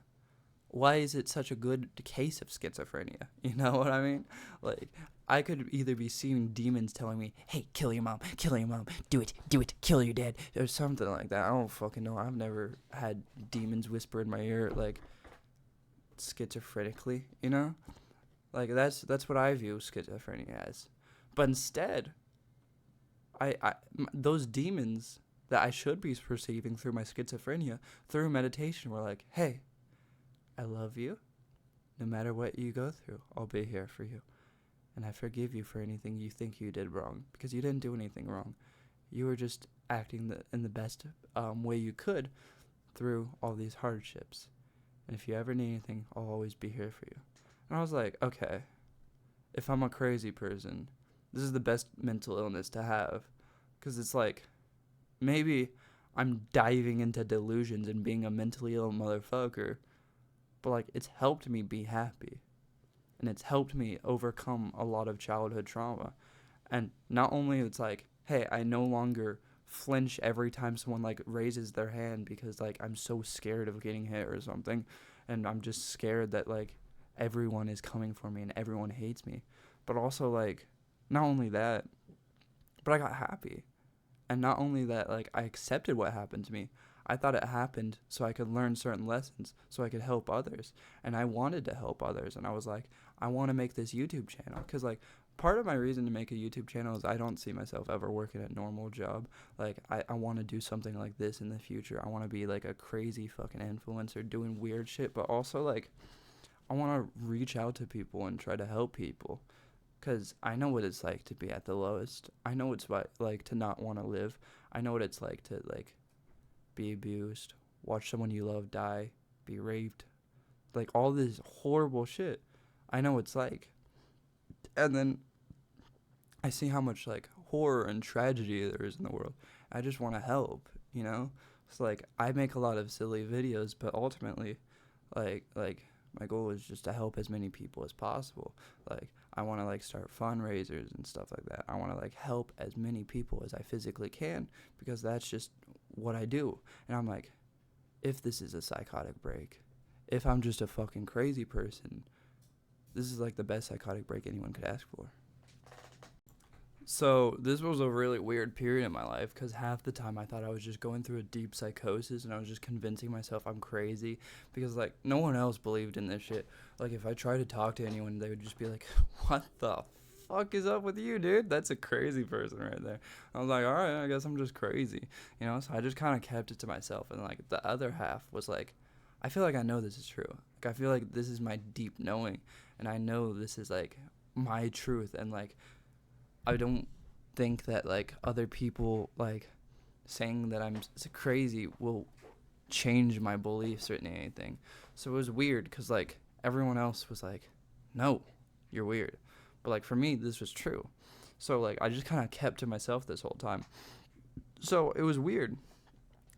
why is it such a good case of schizophrenia? You know what I mean? Like, I could either be seeing demons telling me, hey, kill your mom, do it, kill your dad, or something like that. I don't fucking know. I've never had demons whisper in my ear, like, schizophrenically, you know? Like, that's what I view schizophrenia as. But instead, those demons that I should be perceiving through my schizophrenia, through meditation, were like, hey, I love you. No matter what you go through, I'll be here for you. And I forgive you for anything you think you did wrong, because you didn't do anything wrong. You were just acting in the best way you could through all these hardships. And if you ever need anything, I'll always be here for you. And I was like, okay, if I'm a crazy person, this is the best mental illness to have. Because it's like, maybe I'm diving into delusions and being a mentally ill motherfucker, but like it's helped me be happy. And it's helped me overcome a lot of childhood trauma. And not only it's like, hey, I no longer flinch every time someone like raises their hand because like I'm so scared of getting hit or something, and I'm just scared that like everyone is coming for me and everyone hates me. But also like not only that, but I got happy. And not only that, like I accepted what happened to me. I thought it happened so I could learn certain lessons, so I could help others. And I wanted to help others. And I was like, I want to make this YouTube channel. Because, like, part of my reason to make a YouTube channel is I don't see myself ever working a normal job. Like, I want to do something like this in the future. I want to be, like, a crazy fucking influencer doing weird shit. But also, like, I want to reach out to people and try to help people. Because I know what it's like to be at the lowest. I know what it's like to not want to live. I know what it's like to, like, be abused, watch someone you love die, be raped. Like, all this horrible shit. I know what it's like. And then I see how much, like, horror and tragedy there is in the world. I just want to help, you know? It's like, I make a lot of silly videos, but ultimately, like my goal is just to help as many people as possible. Like, I want to, like, start fundraisers and stuff like that. I want to, like, help as many people as I physically can, because that's just what I do. And I'm like, if this is a psychotic break, if I'm just a fucking crazy person, this is, like, the best psychotic break anyone could ask for. So this was a really weird period in my life, because half the time I thought I was just going through a deep psychosis and I was just convincing myself I'm crazy, because like no one else believed in this shit. Like if I tried to talk to anyone, they would just be like, what the fuck is up with you, dude? That's a crazy person right there. I was like, all right, I guess I'm just crazy, you know? So I just kind of kept it to myself. And like the other half was like, I feel like I know this is true. Like I feel like this is my deep knowing, and I know this is like my truth, and like I don't think that like other people like saying that I'm crazy will change my beliefs or anything. So it was weird because like everyone else was like, no, you're weird. But like for me, this was true. So like I just kind of kept to myself this whole time. So it was weird.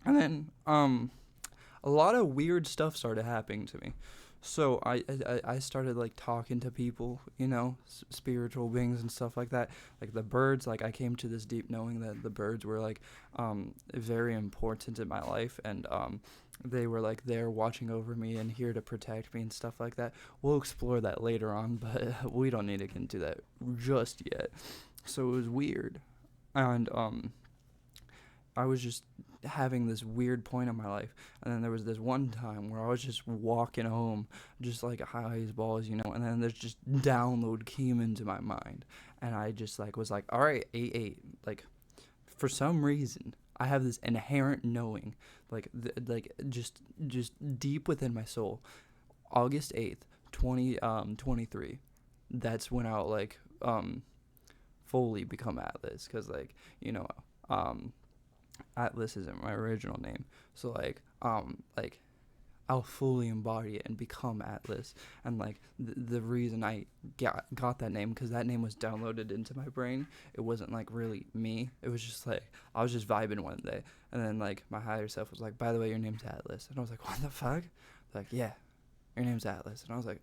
And then a lot of weird stuff started happening to me. So I started like talking to people, you know, spiritual beings and stuff like that. Like the birds, like I came to this deep knowing that the birds were like very important in my life, and they were like there watching over me and here to protect me and stuff like that. We'll explore that later on, but we don't need to get into that just yet. So it was weird. And I was just having this weird point in my life, and then there was this one time where I was just walking home just like high as balls, you know, and then there's just download came into my mind, and I just like was like, all right, 8-8, like for some reason I have this inherent knowing, like just deep within my soul, August 8th 2023, that's when I'll like fully become Atlas, because like, you know, Atlas isn't my original name, so like I'll fully embody it and become Atlas. And like the reason I got that name, because that name was downloaded into my brain. It wasn't like really me. It was just like I was just vibing one day, and then like my higher self was like, by the way, your name's Atlas. And I was like, what the fuck? Like, yeah, your name's Atlas. And I was like,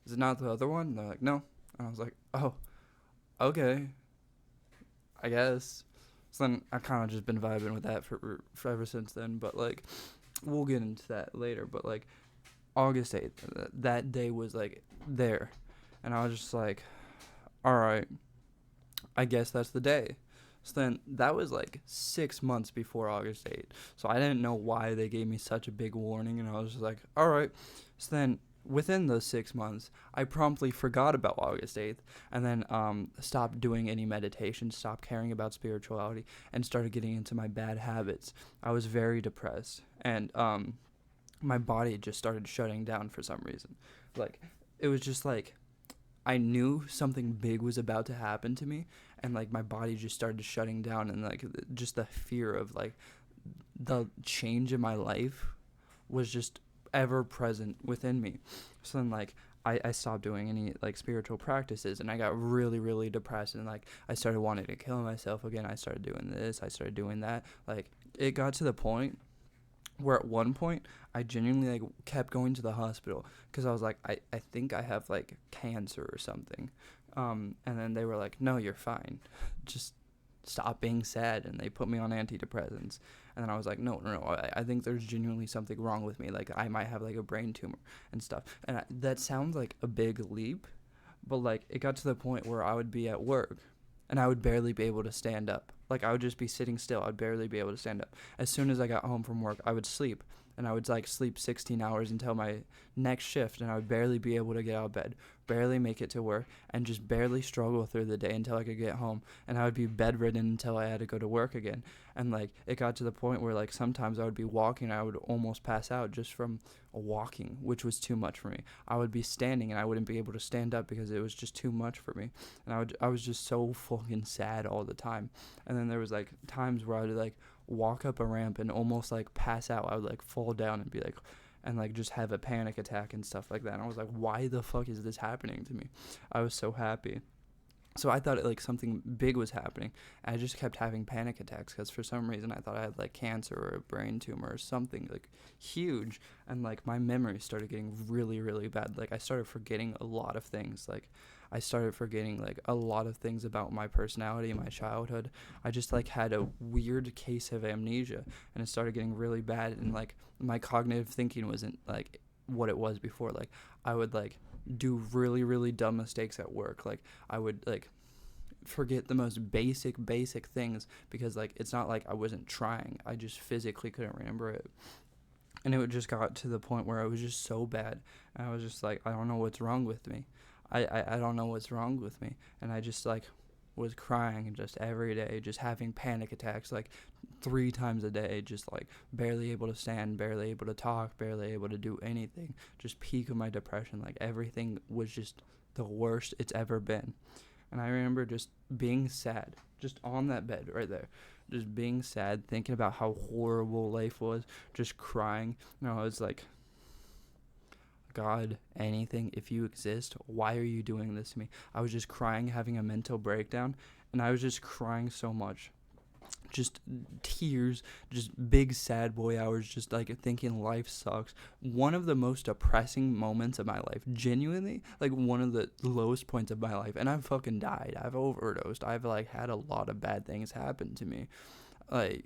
is it not the other one? And they're like, no. And I was like, oh, okay, I guess. So then I kind of just been vibing with that for ever since then. But like, we'll get into that later. But like, August 8th, that day was like there, and I was just like, all right, I guess that's the day. So then that was like 6 months before August 8th. So I didn't know why they gave me such a big warning, and I was just like, all right. So then within those 6 months, I promptly forgot about August 8th, and then stopped doing any meditation, stopped caring about spirituality, and started getting into my bad habits. I was very depressed, and my body just started shutting down for some reason. Like, it was just like I knew something big was about to happen to me, and like my body just started shutting down, and like just the fear of like the change in my life was just ever present within me. So then like I stopped doing any like spiritual practices, and I got really, really depressed, and like I started wanting to kill myself again. I started doing this, I started doing that. Like it got to the point where at one point I genuinely like kept going to the hospital because I was like, I think I have like cancer or something. And then they were like, no, you're fine. Just stop being sad. And they put me on antidepressants. And then I was like, no, I think there's genuinely something wrong with me. Like I might have like a brain tumor and stuff. And that sounds like a big leap, but like it got to the point where I would be at work and I would barely be able to stand up. Like I would just be sitting still. I'd barely be able to stand up. As soon as I got home from work, I would sleep. And I would like sleep 16 hours until my next shift, and I would barely be able to get out of bed, barely make it to work, and just barely struggle through the day until I could get home. And I would be bedridden until I had to go to work again. And like it got to the point where like sometimes I would be walking, and I would almost pass out just from walking, which was too much for me. I would be standing and I wouldn't be able to stand up because it was just too much for me. And I was just so fucking sad all the time. And then there was like times where I would like walk up a ramp and almost like pass out. I would like fall down and be like, and like just have a panic attack and stuff like that. And I was like, why the fuck is this happening to me? I was so happy. So I thought like something big was happening. I just kept having panic attacks because for some reason I thought I had like cancer or a brain tumor or something like huge. And like my memory started getting really, really bad. Like I started forgetting a lot of things. Like I started forgetting like a lot of things about my personality, my childhood. I just like had a weird case of amnesia, and it started getting really bad. And like my cognitive thinking wasn't like what it was before. Like I would like do really, really dumb mistakes at work. Like I would like forget the most basic things because like it's not like I wasn't trying. I just physically couldn't remember it. And it just got to the point where I was just so bad. And I was just like, I don't know what's wrong with me. I don't know what's wrong with me. And I just like was crying just every day, just having panic attacks like 3 times a day, just like barely able to stand, barely able to talk, barely able to do anything. Just peak of my depression. Like everything was just the worst it's ever been. And I remember just being sad, just on that bed right there, just being sad, thinking about how horrible life was, just crying. And I was like, God, anything, if you exist, why are you doing this to me? I was just crying, having a mental breakdown, and I was just crying so much. Just tears, just big sad boy hours, just like thinking life sucks. One of the most depressing moments of my life, genuinely, like one of the lowest points of my life. And I've fucking died. I've overdosed. I've like had a lot of bad things happen to me. Like,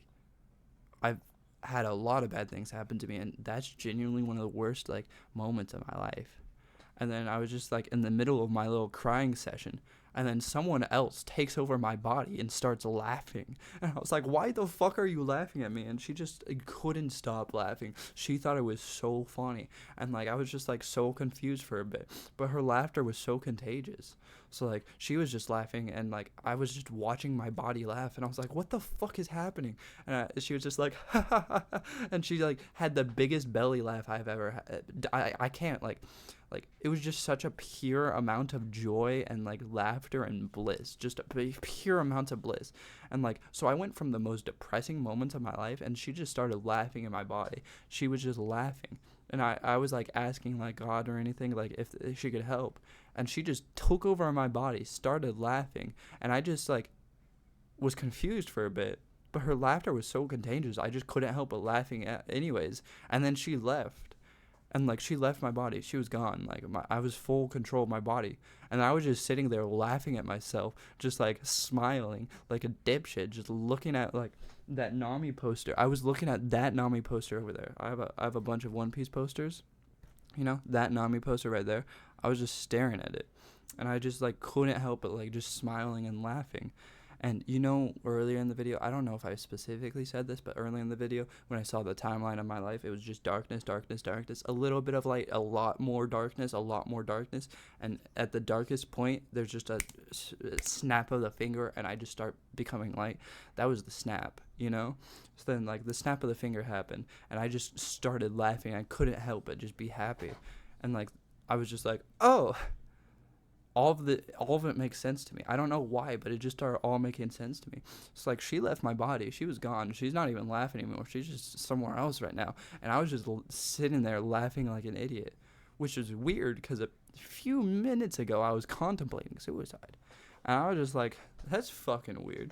I've had a lot of bad things happen to me, and that's genuinely one of the worst like moments of my life. And then I was just like in the middle of my little crying session, and then someone else takes over my body and starts laughing. And I was like, why the fuck are you laughing at me? And she just couldn't stop laughing. She thought it was so funny. And like I was just like so confused for a bit, but her laughter was so contagious. So like she was just laughing, and like I was just watching my body laugh, and I was like, what the fuck is happening? And she was just like ha ha ha, and she like had the biggest belly laugh I've ever had. I can't like it was just such a pure amount of joy and like laughter and bliss, just a pure amount of bliss. And like so I went from the most depressing moments of my life, and she just started laughing in my body. She was just laughing, and I was like asking like God or anything, like if she could help, and she just took over my body, started laughing, and I just like was confused for a bit. But her laughter was so contagious, I just couldn't help but laughing anyways. And then she left. And like she left my body, she was gone. Like I was full control of my body, and I was just sitting there laughing at myself, just like smiling like a dipshit, just looking at like that Nami poster. I was looking at that Nami poster over there. I have a bunch of One Piece posters, you know, that Nami poster right there. I was just staring at it, and I just like couldn't help but like just smiling and laughing. And you know, earlier in the video, I don't know if I specifically said this, but earlier in the video, when I saw the timeline of my life, it was just darkness, darkness, darkness, a little bit of light, a lot more darkness, a lot more darkness. And at the darkest point, there's just a snap of the finger, and I just start becoming light. That was the snap, you know? So then, like, the snap of the finger happened, and I just started laughing. I couldn't help but just be happy. And, like, I was just like, oh, all of it makes sense to me. I don't know why, but it just started all making sense to me. It's like she left my body. She was gone. She's not even laughing anymore. She's just somewhere else right now. And I was just sitting there laughing like an idiot, which is weird because a few minutes ago I was contemplating suicide. And I was just like, that's fucking weird.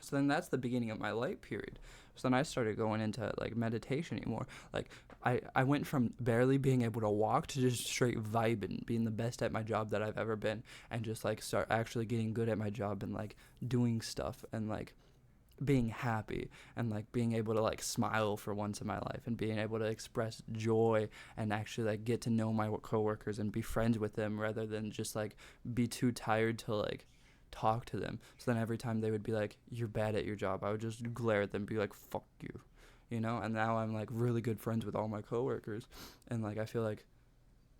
So then that's the beginning of my light period. So then I started going into like meditation anymore. Like I went from barely being able to walk to just straight vibing, being the best at my job that I've ever been, and just like start actually getting good at my job and like doing stuff and like being happy and like being able to like smile for once in my life and being able to express joy and actually like get to know my coworkers and be friends with them rather than just like be too tired to like talk to them. So then every time they would be like, you're bad at your job, I would just glare at them and be like, fuck you, and now I'm like really good friends with all my coworkers, and like I feel like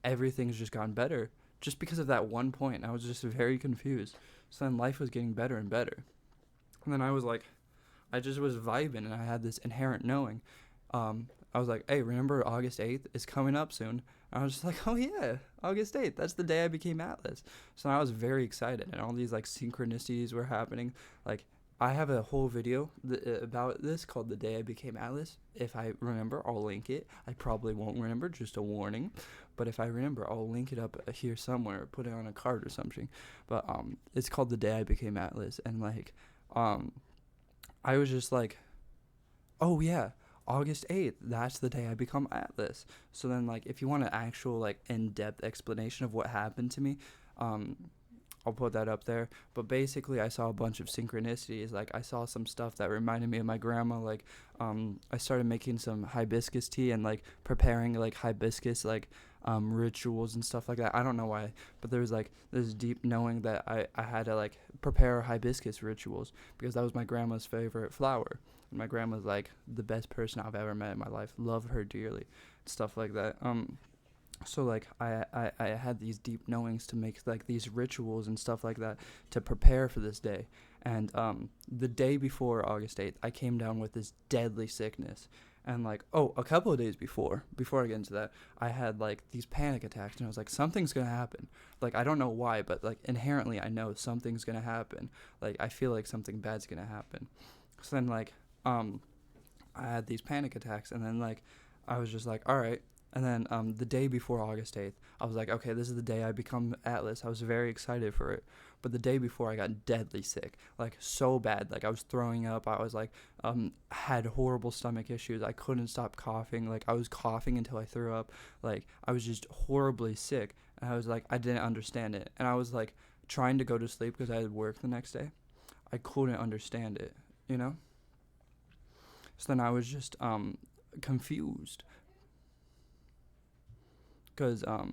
everything's just gotten better just because of that one point. I was just very confused. So then life was getting better and better, and then I just was vibing, and I had this inherent knowing. I was like, hey, remember August 8th is coming up soon? And I was just like, oh yeah, August 8th. That's the day I became Atlas. So I was very excited, and all these like synchronicities were happening. Like I have a whole video about this called The Day I Became Atlas. If I remember, I'll link it. I probably won't remember, just a warning. But if I remember, I'll link it up here somewhere, put it on a card or something. But it's called The Day I Became Atlas, and like I was just like, oh yeah, August 8th, that's the day I become Atlas. So then like if you want an actual like in-depth explanation of what happened to me, I'll put that up there. But basically I saw a bunch of synchronicities. Like I saw some stuff that reminded me of my grandma. Like I started making some hibiscus tea and like preparing like hibiscus like rituals and stuff like that. I don't know why, but there was like this deep knowing that I had to like prepare hibiscus rituals because that was my grandma's favorite flower. And my grandma's like the best person I've ever met in my life. Love her dearly. Stuff like that. So like I had these deep knowings to make like these rituals and stuff like that to prepare for this day. And the day before August 8th, I came down with this deadly sickness. And like, a couple of days before I get into that, I had like these panic attacks, and I was like, something's gonna happen. Like I don't know why, but like inherently I know something's gonna happen. Like I feel like something bad's gonna happen. So then like I had these panic attacks, and then like I was just like, all right. And then the day before August 8th, I was like, okay, this is the day I become Atlas. I was very excited for it. But the day before, I got deadly sick, like so bad. Like I was throwing up. I was like, had horrible stomach issues. I couldn't stop coughing. Like I was coughing until I threw up. Like I was just horribly sick. And I was like, I didn't understand it. And I was like trying to go to sleep because I had work the next day. I couldn't understand it, So then I was just confused. Because I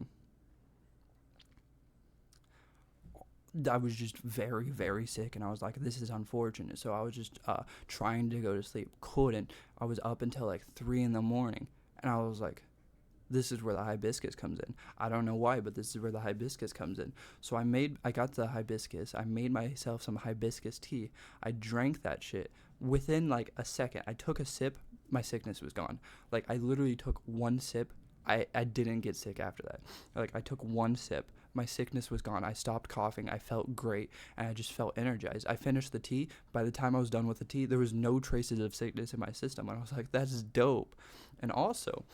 was just very, very sick, and I was like, this is unfortunate. So I was just trying to go to sleep. Couldn't. I was up until like 3 in the morning, and I was like, this is where the hibiscus comes in. I don't know why, but this is where the hibiscus comes in. So I got the hibiscus. I made myself some hibiscus tea. I drank that shit. Within like a second, I took a sip, my sickness was gone. Like I literally took one sip. I didn't get sick after that. Like I took one sip, my sickness was gone. I stopped coughing. I felt great, and I just felt energized. I finished the tea. By the time I was done with the tea, there was no traces of sickness in my system, and I was like, that's dope. And also,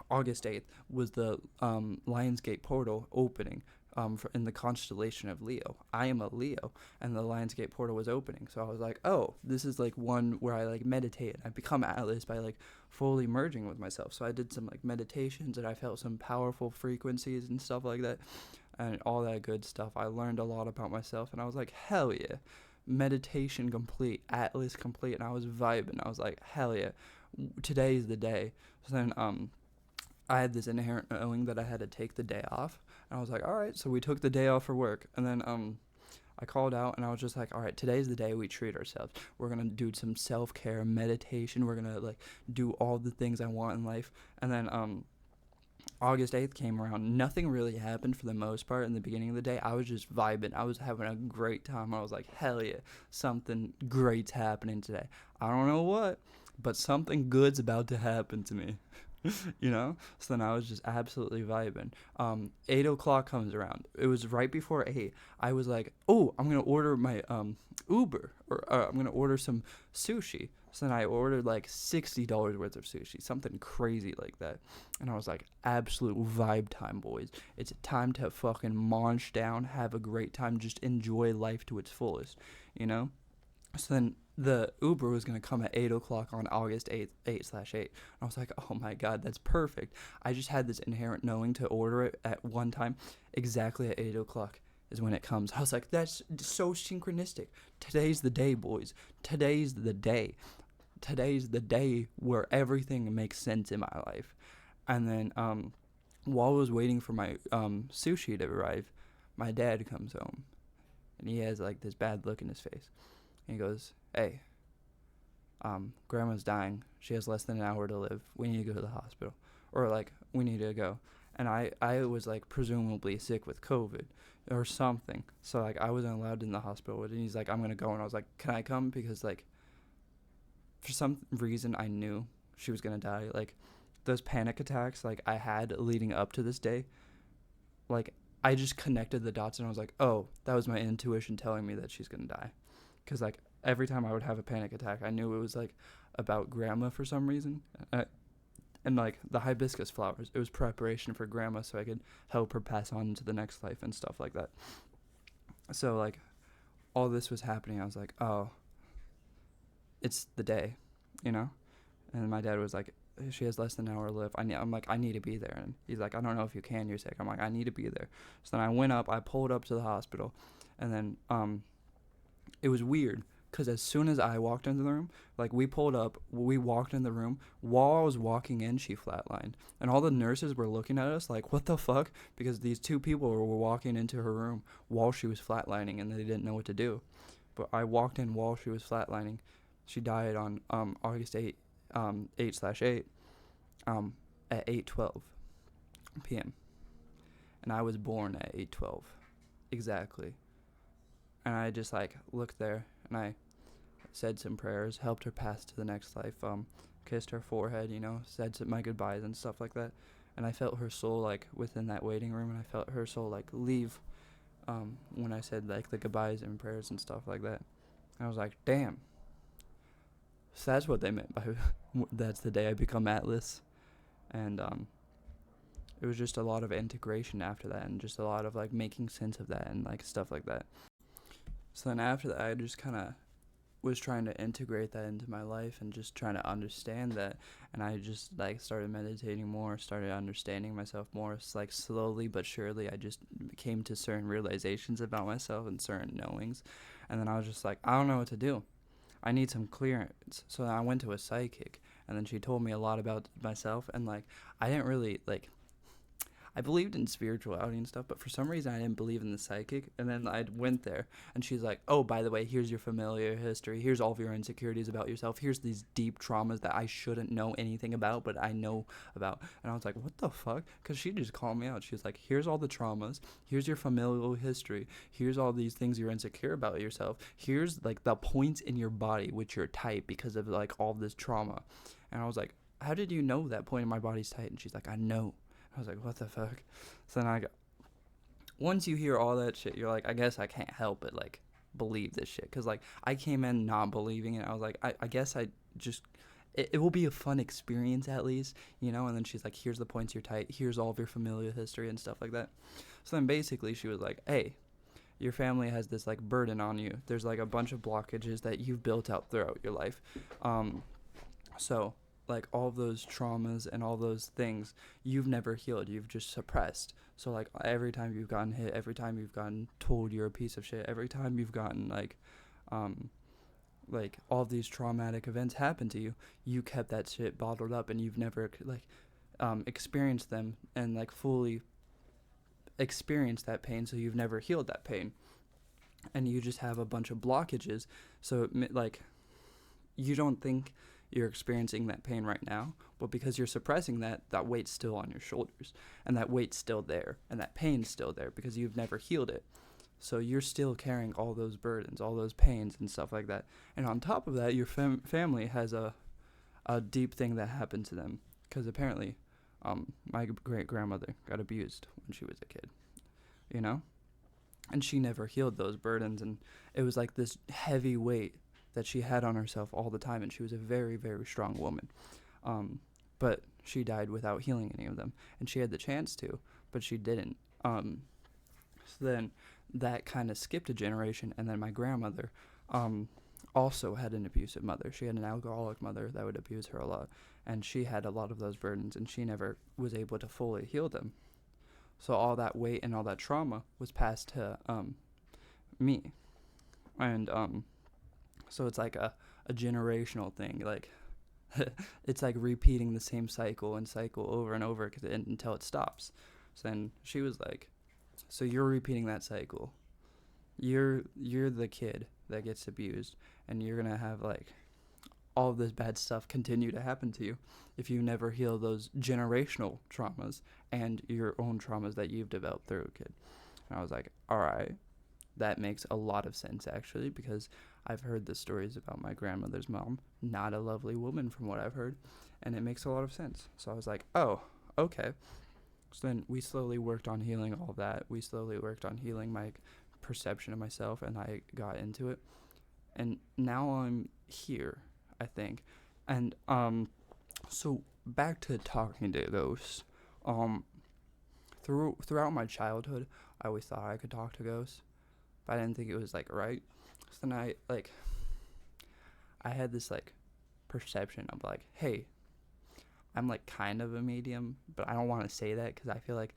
August 8th was the Lionsgate portal opening in the constellation of Leo. I am a Leo, and the Lionsgate portal was opening. So I was like, oh, this is like one where I like meditate. I become Atlas by like fully merging with myself. So I did some like meditations, and I felt some powerful frequencies and stuff like that, and all that good stuff. I learned a lot about myself, and I was like, hell yeah. Meditation complete, Atlas complete, and I was vibing. I was like, hell yeah, today's the day. So then I had this inherent knowing that I had to take the day off. And I was like, all right, so we took the day off for work. And then I called out, and I was just like, all right, today's the day we treat ourselves. We're going to do some self-care, meditation. We're going to like do all the things I want in life. And then August 8th came around. Nothing really happened for the most part in the beginning of the day. I was just vibing. I was having a great time. I was like, hell yeah, something great's happening today. I don't know what, but something good's about to happen to me. So then I was just absolutely vibing. 8 o'clock comes around. It was right before 8. I was like, oh, I'm gonna order my Uber, or I'm gonna order some sushi. So then I ordered like $60 worth of sushi, something crazy like that. And I was like, absolute vibe time, boys. It's time to fucking munch down, have a great time, just enjoy life to its fullest, So then the Uber was going to come at 8 o'clock on August 8th, 8/8. I was like, oh my God, that's perfect. I just had this inherent knowing to order it at one time, exactly at 8 o'clock is when it comes. I was like, that's so synchronistic. Today's the day, boys. Today's the day. Today's the day where everything makes sense in my life. And then while I was waiting for my sushi to arrive, my dad comes home. And he has like this bad look in his face. And he goes, hey, grandma's dying. She has less than an hour to live. We need to go to the hospital. Or like, we need to go. And I was like presumably sick with COVID or something. So like I wasn't allowed in the hospital. And he's like, I'm going to go. And I was like, can I come? Because like for some reason I knew she was going to die. Like those panic attacks like I had leading up to this day, like I just connected the dots and I was like, oh, that was my intuition telling me that she's going to die. Because like every time I would have a panic attack, I knew it was like about grandma for some reason. And like the hibiscus flowers, it was preparation for grandma so I could help her pass on to the next life and stuff like that. So like all this was happening. I was like, oh, it's the day, you know? And my dad was like, she has less than an hour to live. I'm like, I need to be there. And he's like, I don't know if you can. You're sick. I'm like, I need to be there. So then I went up. I pulled up to the hospital. And then it was weird because as soon as I walked into the room, like we pulled up, we walked in the room. While I was walking in, she flatlined. And all the nurses were looking at us like, what the fuck? Because these two people were walking into her room while she was flatlining and they didn't know what to do. But I walked in while she was flatlining. She died on August 8th. 8/8 at 8:12 p.m. and I was born at 8:12 exactly. And I just like looked there and I said some prayers, helped her pass to the next life, kissed her forehead, said my goodbyes and stuff like that. And I felt her soul like within that waiting room, and I felt her soul like leave when I said like the goodbyes and prayers and stuff like that. And I was like, damn. So that's what they meant by that's the day I become Atlas. And it was just a lot of integration after that and just a lot of like making sense of that and like stuff like that. So then after that I just kind of was trying to integrate that into my life and just trying to understand that. And I just like started meditating more, started understanding myself more. It's like slowly but surely I just came to certain realizations about myself and certain knowings. And then I was just like, I don't know what to do. I need some clearance. So I went to a psychic, and then she told me a lot about myself, and like I didn't really like I believed in spirituality and stuff, but for some reason I didn't believe in the psychic. And then I went there, and she's like, oh, by the way, here's your familiar history. Here's all of your insecurities about yourself. Here's these deep traumas that I shouldn't know anything about, but I know about. And I was like, what the fuck? Because she just called me out. She's like, here's all the traumas. Here's your familial history. Here's all these things you're insecure about yourself. Here's like the points in your body which you're tight because of like all this trauma. And I was like, how did you know that point in my body's tight? And she's like, I know. I was like, what the fuck? So then once you hear all that shit, you're like, I guess I can't help but, like, believe this shit. Because, like, I came in not believing it. I was like, I guess I just, it will be a fun experience at least, And then she's like, here's the points you're tight. Here's all of your familial history and stuff like that. So then basically she was like, hey, your family has this, like, burden on you. There's, like, a bunch of blockages that you've built out throughout your life. So like all of those traumas and all those things you've never healed, you've just suppressed. So like every time you've gotten hit, every time you've gotten told you're a piece of shit, every time you've gotten like all these traumatic events happen to you, you kept that shit bottled up and you've never like experienced them and like fully experienced that pain, so you've never healed that pain. And you just have a bunch of blockages, so like you don't think you're experiencing that pain right now, but because you're suppressing that weight's still on your shoulders, and that weight's still there, and that pain's still there because you've never healed it. So you're still carrying all those burdens, all those pains and stuff like that. And on top of that, your family has a deep thing that happened to them, because apparently my great-grandmother got abused when she was a kid, and she never healed those burdens, and it was like this heavy weight that she had on herself all the time, and she was a very, very strong woman. But she died without healing any of them, and she had the chance to, but she didn't. So then that kind of skipped a generation, and then my grandmother also had an abusive mother. She had an alcoholic mother that would abuse her a lot, and she had a lot of those burdens, and she never was able to fully heal them. So all that weight and all that trauma was passed to me, and so it's like a generational thing. Like it's like repeating the same cycle and cycle over and over until it stops. So then she was like, "So you're repeating that cycle. You're the kid that gets abused, and you're gonna have like all of this bad stuff continue to happen to you if you never heal those generational traumas and your own traumas that you've developed through a kid." And I was like, all right, that makes a lot of sense, actually, because I've heard the stories about my grandmother's mom, not a lovely woman from what I've heard, and it makes a lot of sense. So I was like, oh, okay. So then we slowly worked on healing all of that. We slowly worked on healing my perception of myself, and I got into it. And now I'm here, I think. And so back to talking to ghosts. Throughout my childhood, I always thought I could talk to ghosts, but I didn't think it was like right. So then I had this like perception of like, hey, I'm like kind of a medium, but I don't want to say that because I feel like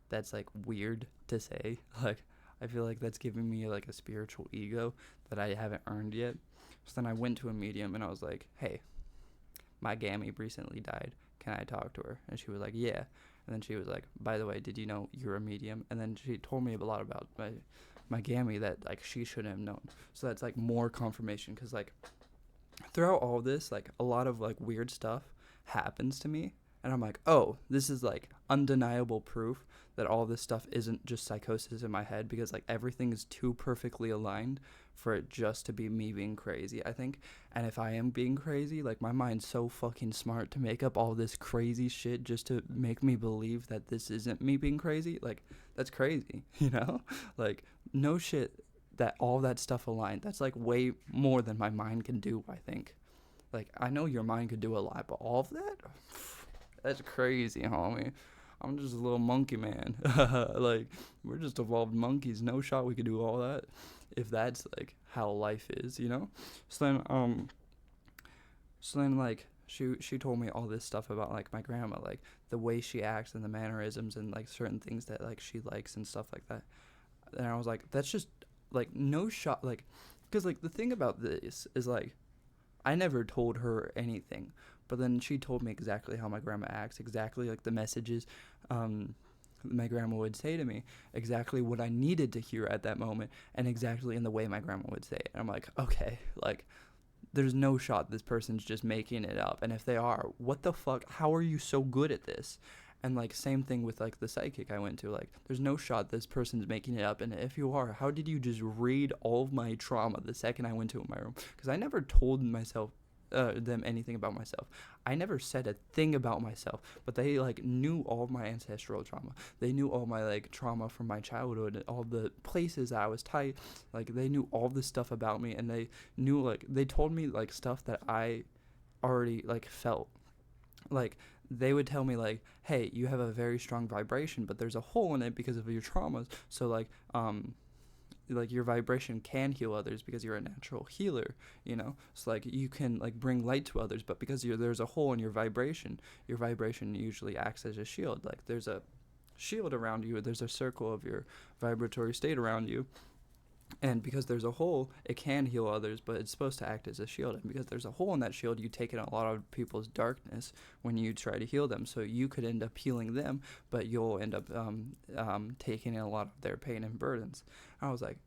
that's like weird to say. Like I feel like that's giving me like a spiritual ego that I haven't earned yet. So then I went to a medium and I was like, hey, my gammy recently died. Can I talk to her? And she was like, yeah. And then she was like, by the way, did you know you're a medium? And then she told me a lot about my gammy that like she shouldn't have known. So that's like more confirmation, because like throughout all this, like a lot of like weird stuff happens to me, and I'm like, oh, this is like undeniable proof that all this stuff isn't just psychosis in my head, because like everything is too perfectly aligned for it just to be me being crazy, I think. And if I am being crazy, like my mind's so fucking smart to make up all this crazy shit just to make me believe that this isn't me being crazy. Like that's crazy, you know? Like no shit that all that stuff aligned. That's like way more than my mind can do, I think. Like I know your mind could do a lot, but all of that? That's crazy, homie. I'm just a little monkey man. Like, we're just evolved monkeys. No shot we could do all that. If that's, like, how life is, you know? So then, like, she told me all this stuff about, like, my grandma. Like, the way she acts and the mannerisms and, like, certain things that, like, she likes and stuff like that. And I was like, that's just, like, no shot. Like, because, like, the thing about this is, like, I never told her anything, but then she told me exactly how my grandma acts, exactly like the messages my grandma would say to me, exactly what I needed to hear at that moment, and exactly in the way my grandma would say it. And I'm like, okay, like, there's no shot this person's just making it up. And if they are, what the fuck? How are you so good at this? And, like, same thing with, like, the psychic I went to. Like, there's no shot this person's making it up. And if you are, how did you just read all of my trauma the second I went to my room? Because I never told them anything about myself. I never said a thing about myself, but they, like, knew all of my ancestral trauma. They knew all my, like, trauma from my childhood and all the places I was tight. Like, they knew all this stuff about me, and they knew, like, they told me, like, stuff that I already, like, felt. Like, they would tell me, like, hey, you have a very strong vibration, but there's a hole in it because of your traumas. So, like your vibration can heal others because you're a natural healer, you know? So, like, you can, like, bring light to others, but because there's a hole in your vibration usually acts as a shield. Like, there's a shield around you, there's a circle of your vibratory state around you, and because there's a hole, it can heal others, but it's supposed to act as a shield. And because there's a hole in that shield, you take in a lot of people's darkness when you try to heal them. So you could end up healing them, but you'll end up taking in a lot of their pain and burdens. I was like,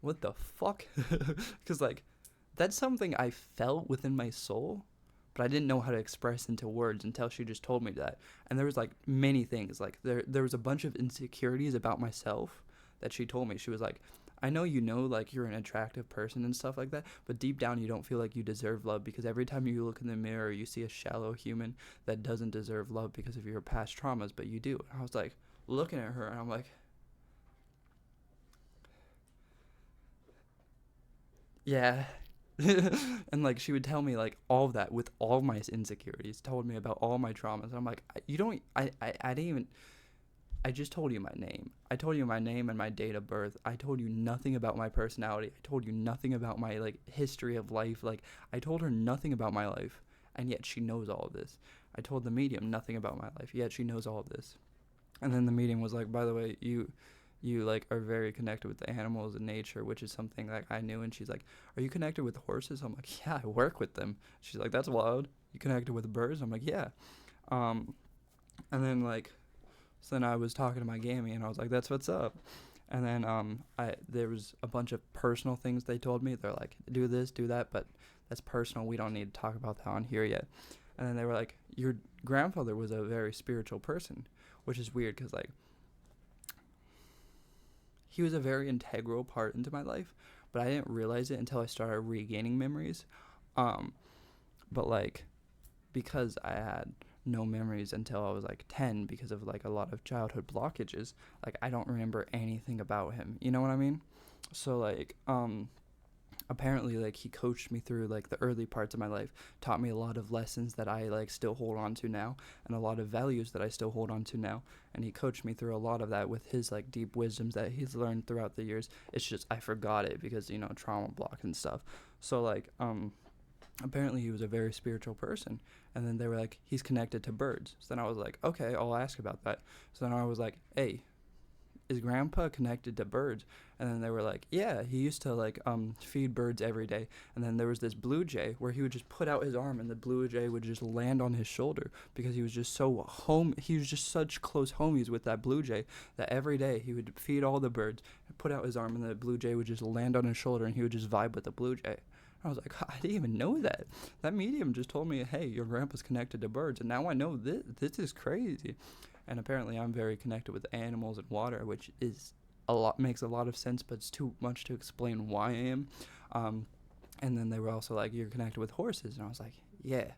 what the fuck? Because, like, that's something I felt within my soul, but I didn't know how to express into words until she just told me that. And there was, like, many things. Like, there was a bunch of insecurities about myself that she told me. She was like, I know like, you're an attractive person and stuff like that, but deep down you don't feel like you deserve love, because every time you look in the mirror, you see a shallow human that doesn't deserve love because of your past traumas, but you do. And I was, like, looking at her, and I'm like, yeah. And, like, she would tell me, like, all of that with all my insecurities, told me about all my traumas. And I'm like, you don't, I didn't even, I just told you my name. I told you my name and my date of birth. I told you nothing about my personality. I told you nothing about my, like, history of life. Like, I told her nothing about my life, and yet she knows all of this. I told the medium nothing about my life, yet she knows all of this. And then the medium was like, by the way, you like are very connected with the animals and nature, which is something like I knew. And she's like, are you connected with horses? I'm like, yeah, I work with them. She's like, that's wild. You connected with birds? I'm like, yeah. And then, like, so then I was talking to my gammy, and I was like, that's what's up. And then there was a bunch of personal things they told me. They're like, do this, do that, but that's personal. We don't need to talk about that on here yet. And then they were like, your grandfather was a very spiritual person, which is weird because, like, he was a very integral part into my life, but I didn't realize it until I started regaining memories. But, like, because I had no memories until I was like 10 because of, like, a lot of childhood blockages, like, I don't remember anything about him. You know what I mean? So, like, apparently, like, he coached me through, like, the early parts of my life, taught me a lot of lessons that I, like, still hold on to now, and a lot of values that I still hold on to now. And he coached me through a lot of that with his, like, deep wisdoms that he's learned throughout the years. It's just I forgot it because, you know, trauma block and stuff. So, like, apparently he was a very spiritual person. And then they were like, he's connected to birds. So then I was like, okay, I'll ask about that. So then I was like, hey, is grandpa connected to birds? And then they were like, yeah, he used to, like, feed birds every day. And then there was this blue jay where he would just put out his arm and the blue jay would just land on his shoulder because he was just he was just such close homies with that blue jay that every day he would feed all the birds and put out his arm, and the blue jay would just land on his shoulder and he would just vibe with the blue jay. I was like, I didn't even know that. That medium just told me, hey, your grandpa's connected to birds, and now I know this. This is crazy. And apparently I'm very connected with animals and water, which is makes a lot of sense, but it's too much to explain why I am. And then they were also like, you're connected with horses, and I was like, yeah.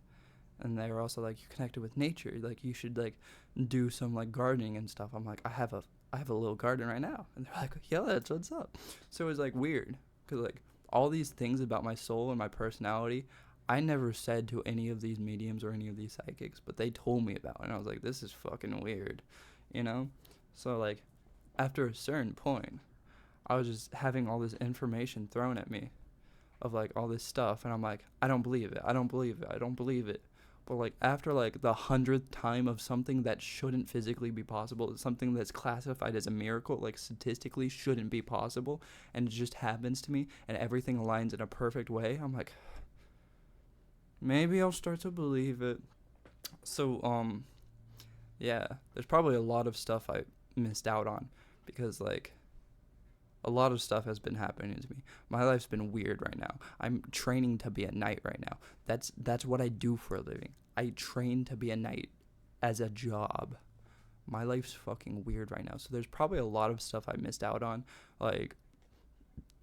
And they were also like, you're connected with nature, like, you should, like, do some, like, gardening and stuff. I'm like, I have a little garden right now. And they're like, yeah, that's what's up. So it was, like, weird, because, like, all these things about my soul and my personality, I never said to any of these mediums or any of these psychics, but they told me about it, and I was like, this is fucking weird, you know? So, like, after a certain point, I was just having all this information thrown at me of, like, all this stuff, and I'm like, I don't believe it, I don't believe it, I don't believe it. But, like, after, like, the 100th time of something that shouldn't physically be possible, something that's classified as a miracle, like, statistically shouldn't be possible, and it just happens to me, and everything aligns in a perfect way, I'm like, maybe I'll start to believe it. So, yeah, there's probably a lot of stuff I missed out on because, like, a lot of stuff has been happening to me. My life's been weird right now. I'm training to be a knight right now. That's what I do for a living. I train to be a knight as a job. My life's fucking weird right now. So there's probably a lot of stuff I missed out on. Like,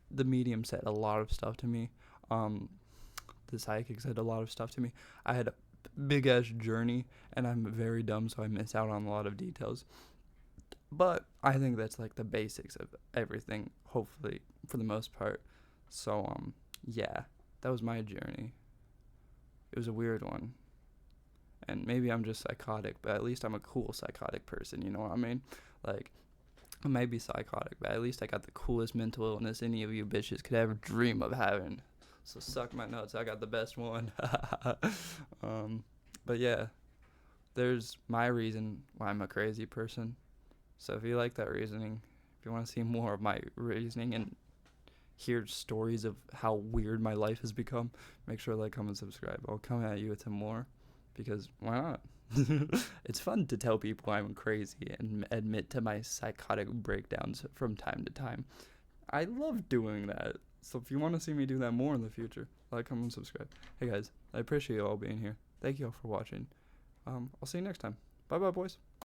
the medium said a lot of stuff to me. The psychic said a lot of stuff to me. I had a big ass journey, and I'm very dumb, so I miss out on a lot of details. But I think that's, like, the basics of everything, hopefully, for the most part. So, yeah, that was my journey. It was a weird one. And maybe I'm just psychotic, but at least I'm a cool psychotic person, you know what I mean? Like, I may be psychotic, but at least I got the coolest mental illness any of you bitches could ever dream of having. So suck my nuts, I got the best one. But yeah, there's my reason why I'm a crazy person. So if you like that reasoning, if you want to see more of my reasoning and hear stories of how weird my life has become, make sure to like, comment, subscribe. I'll come at you with some more, because why not? It's fun to tell people I'm crazy and admit to my psychotic breakdowns from time to time. I love doing that. So if you want to see me do that more in the future, like, comment, subscribe. Hey guys, I appreciate you all being here. Thank you all for watching. I'll see you next time. Bye bye, boys.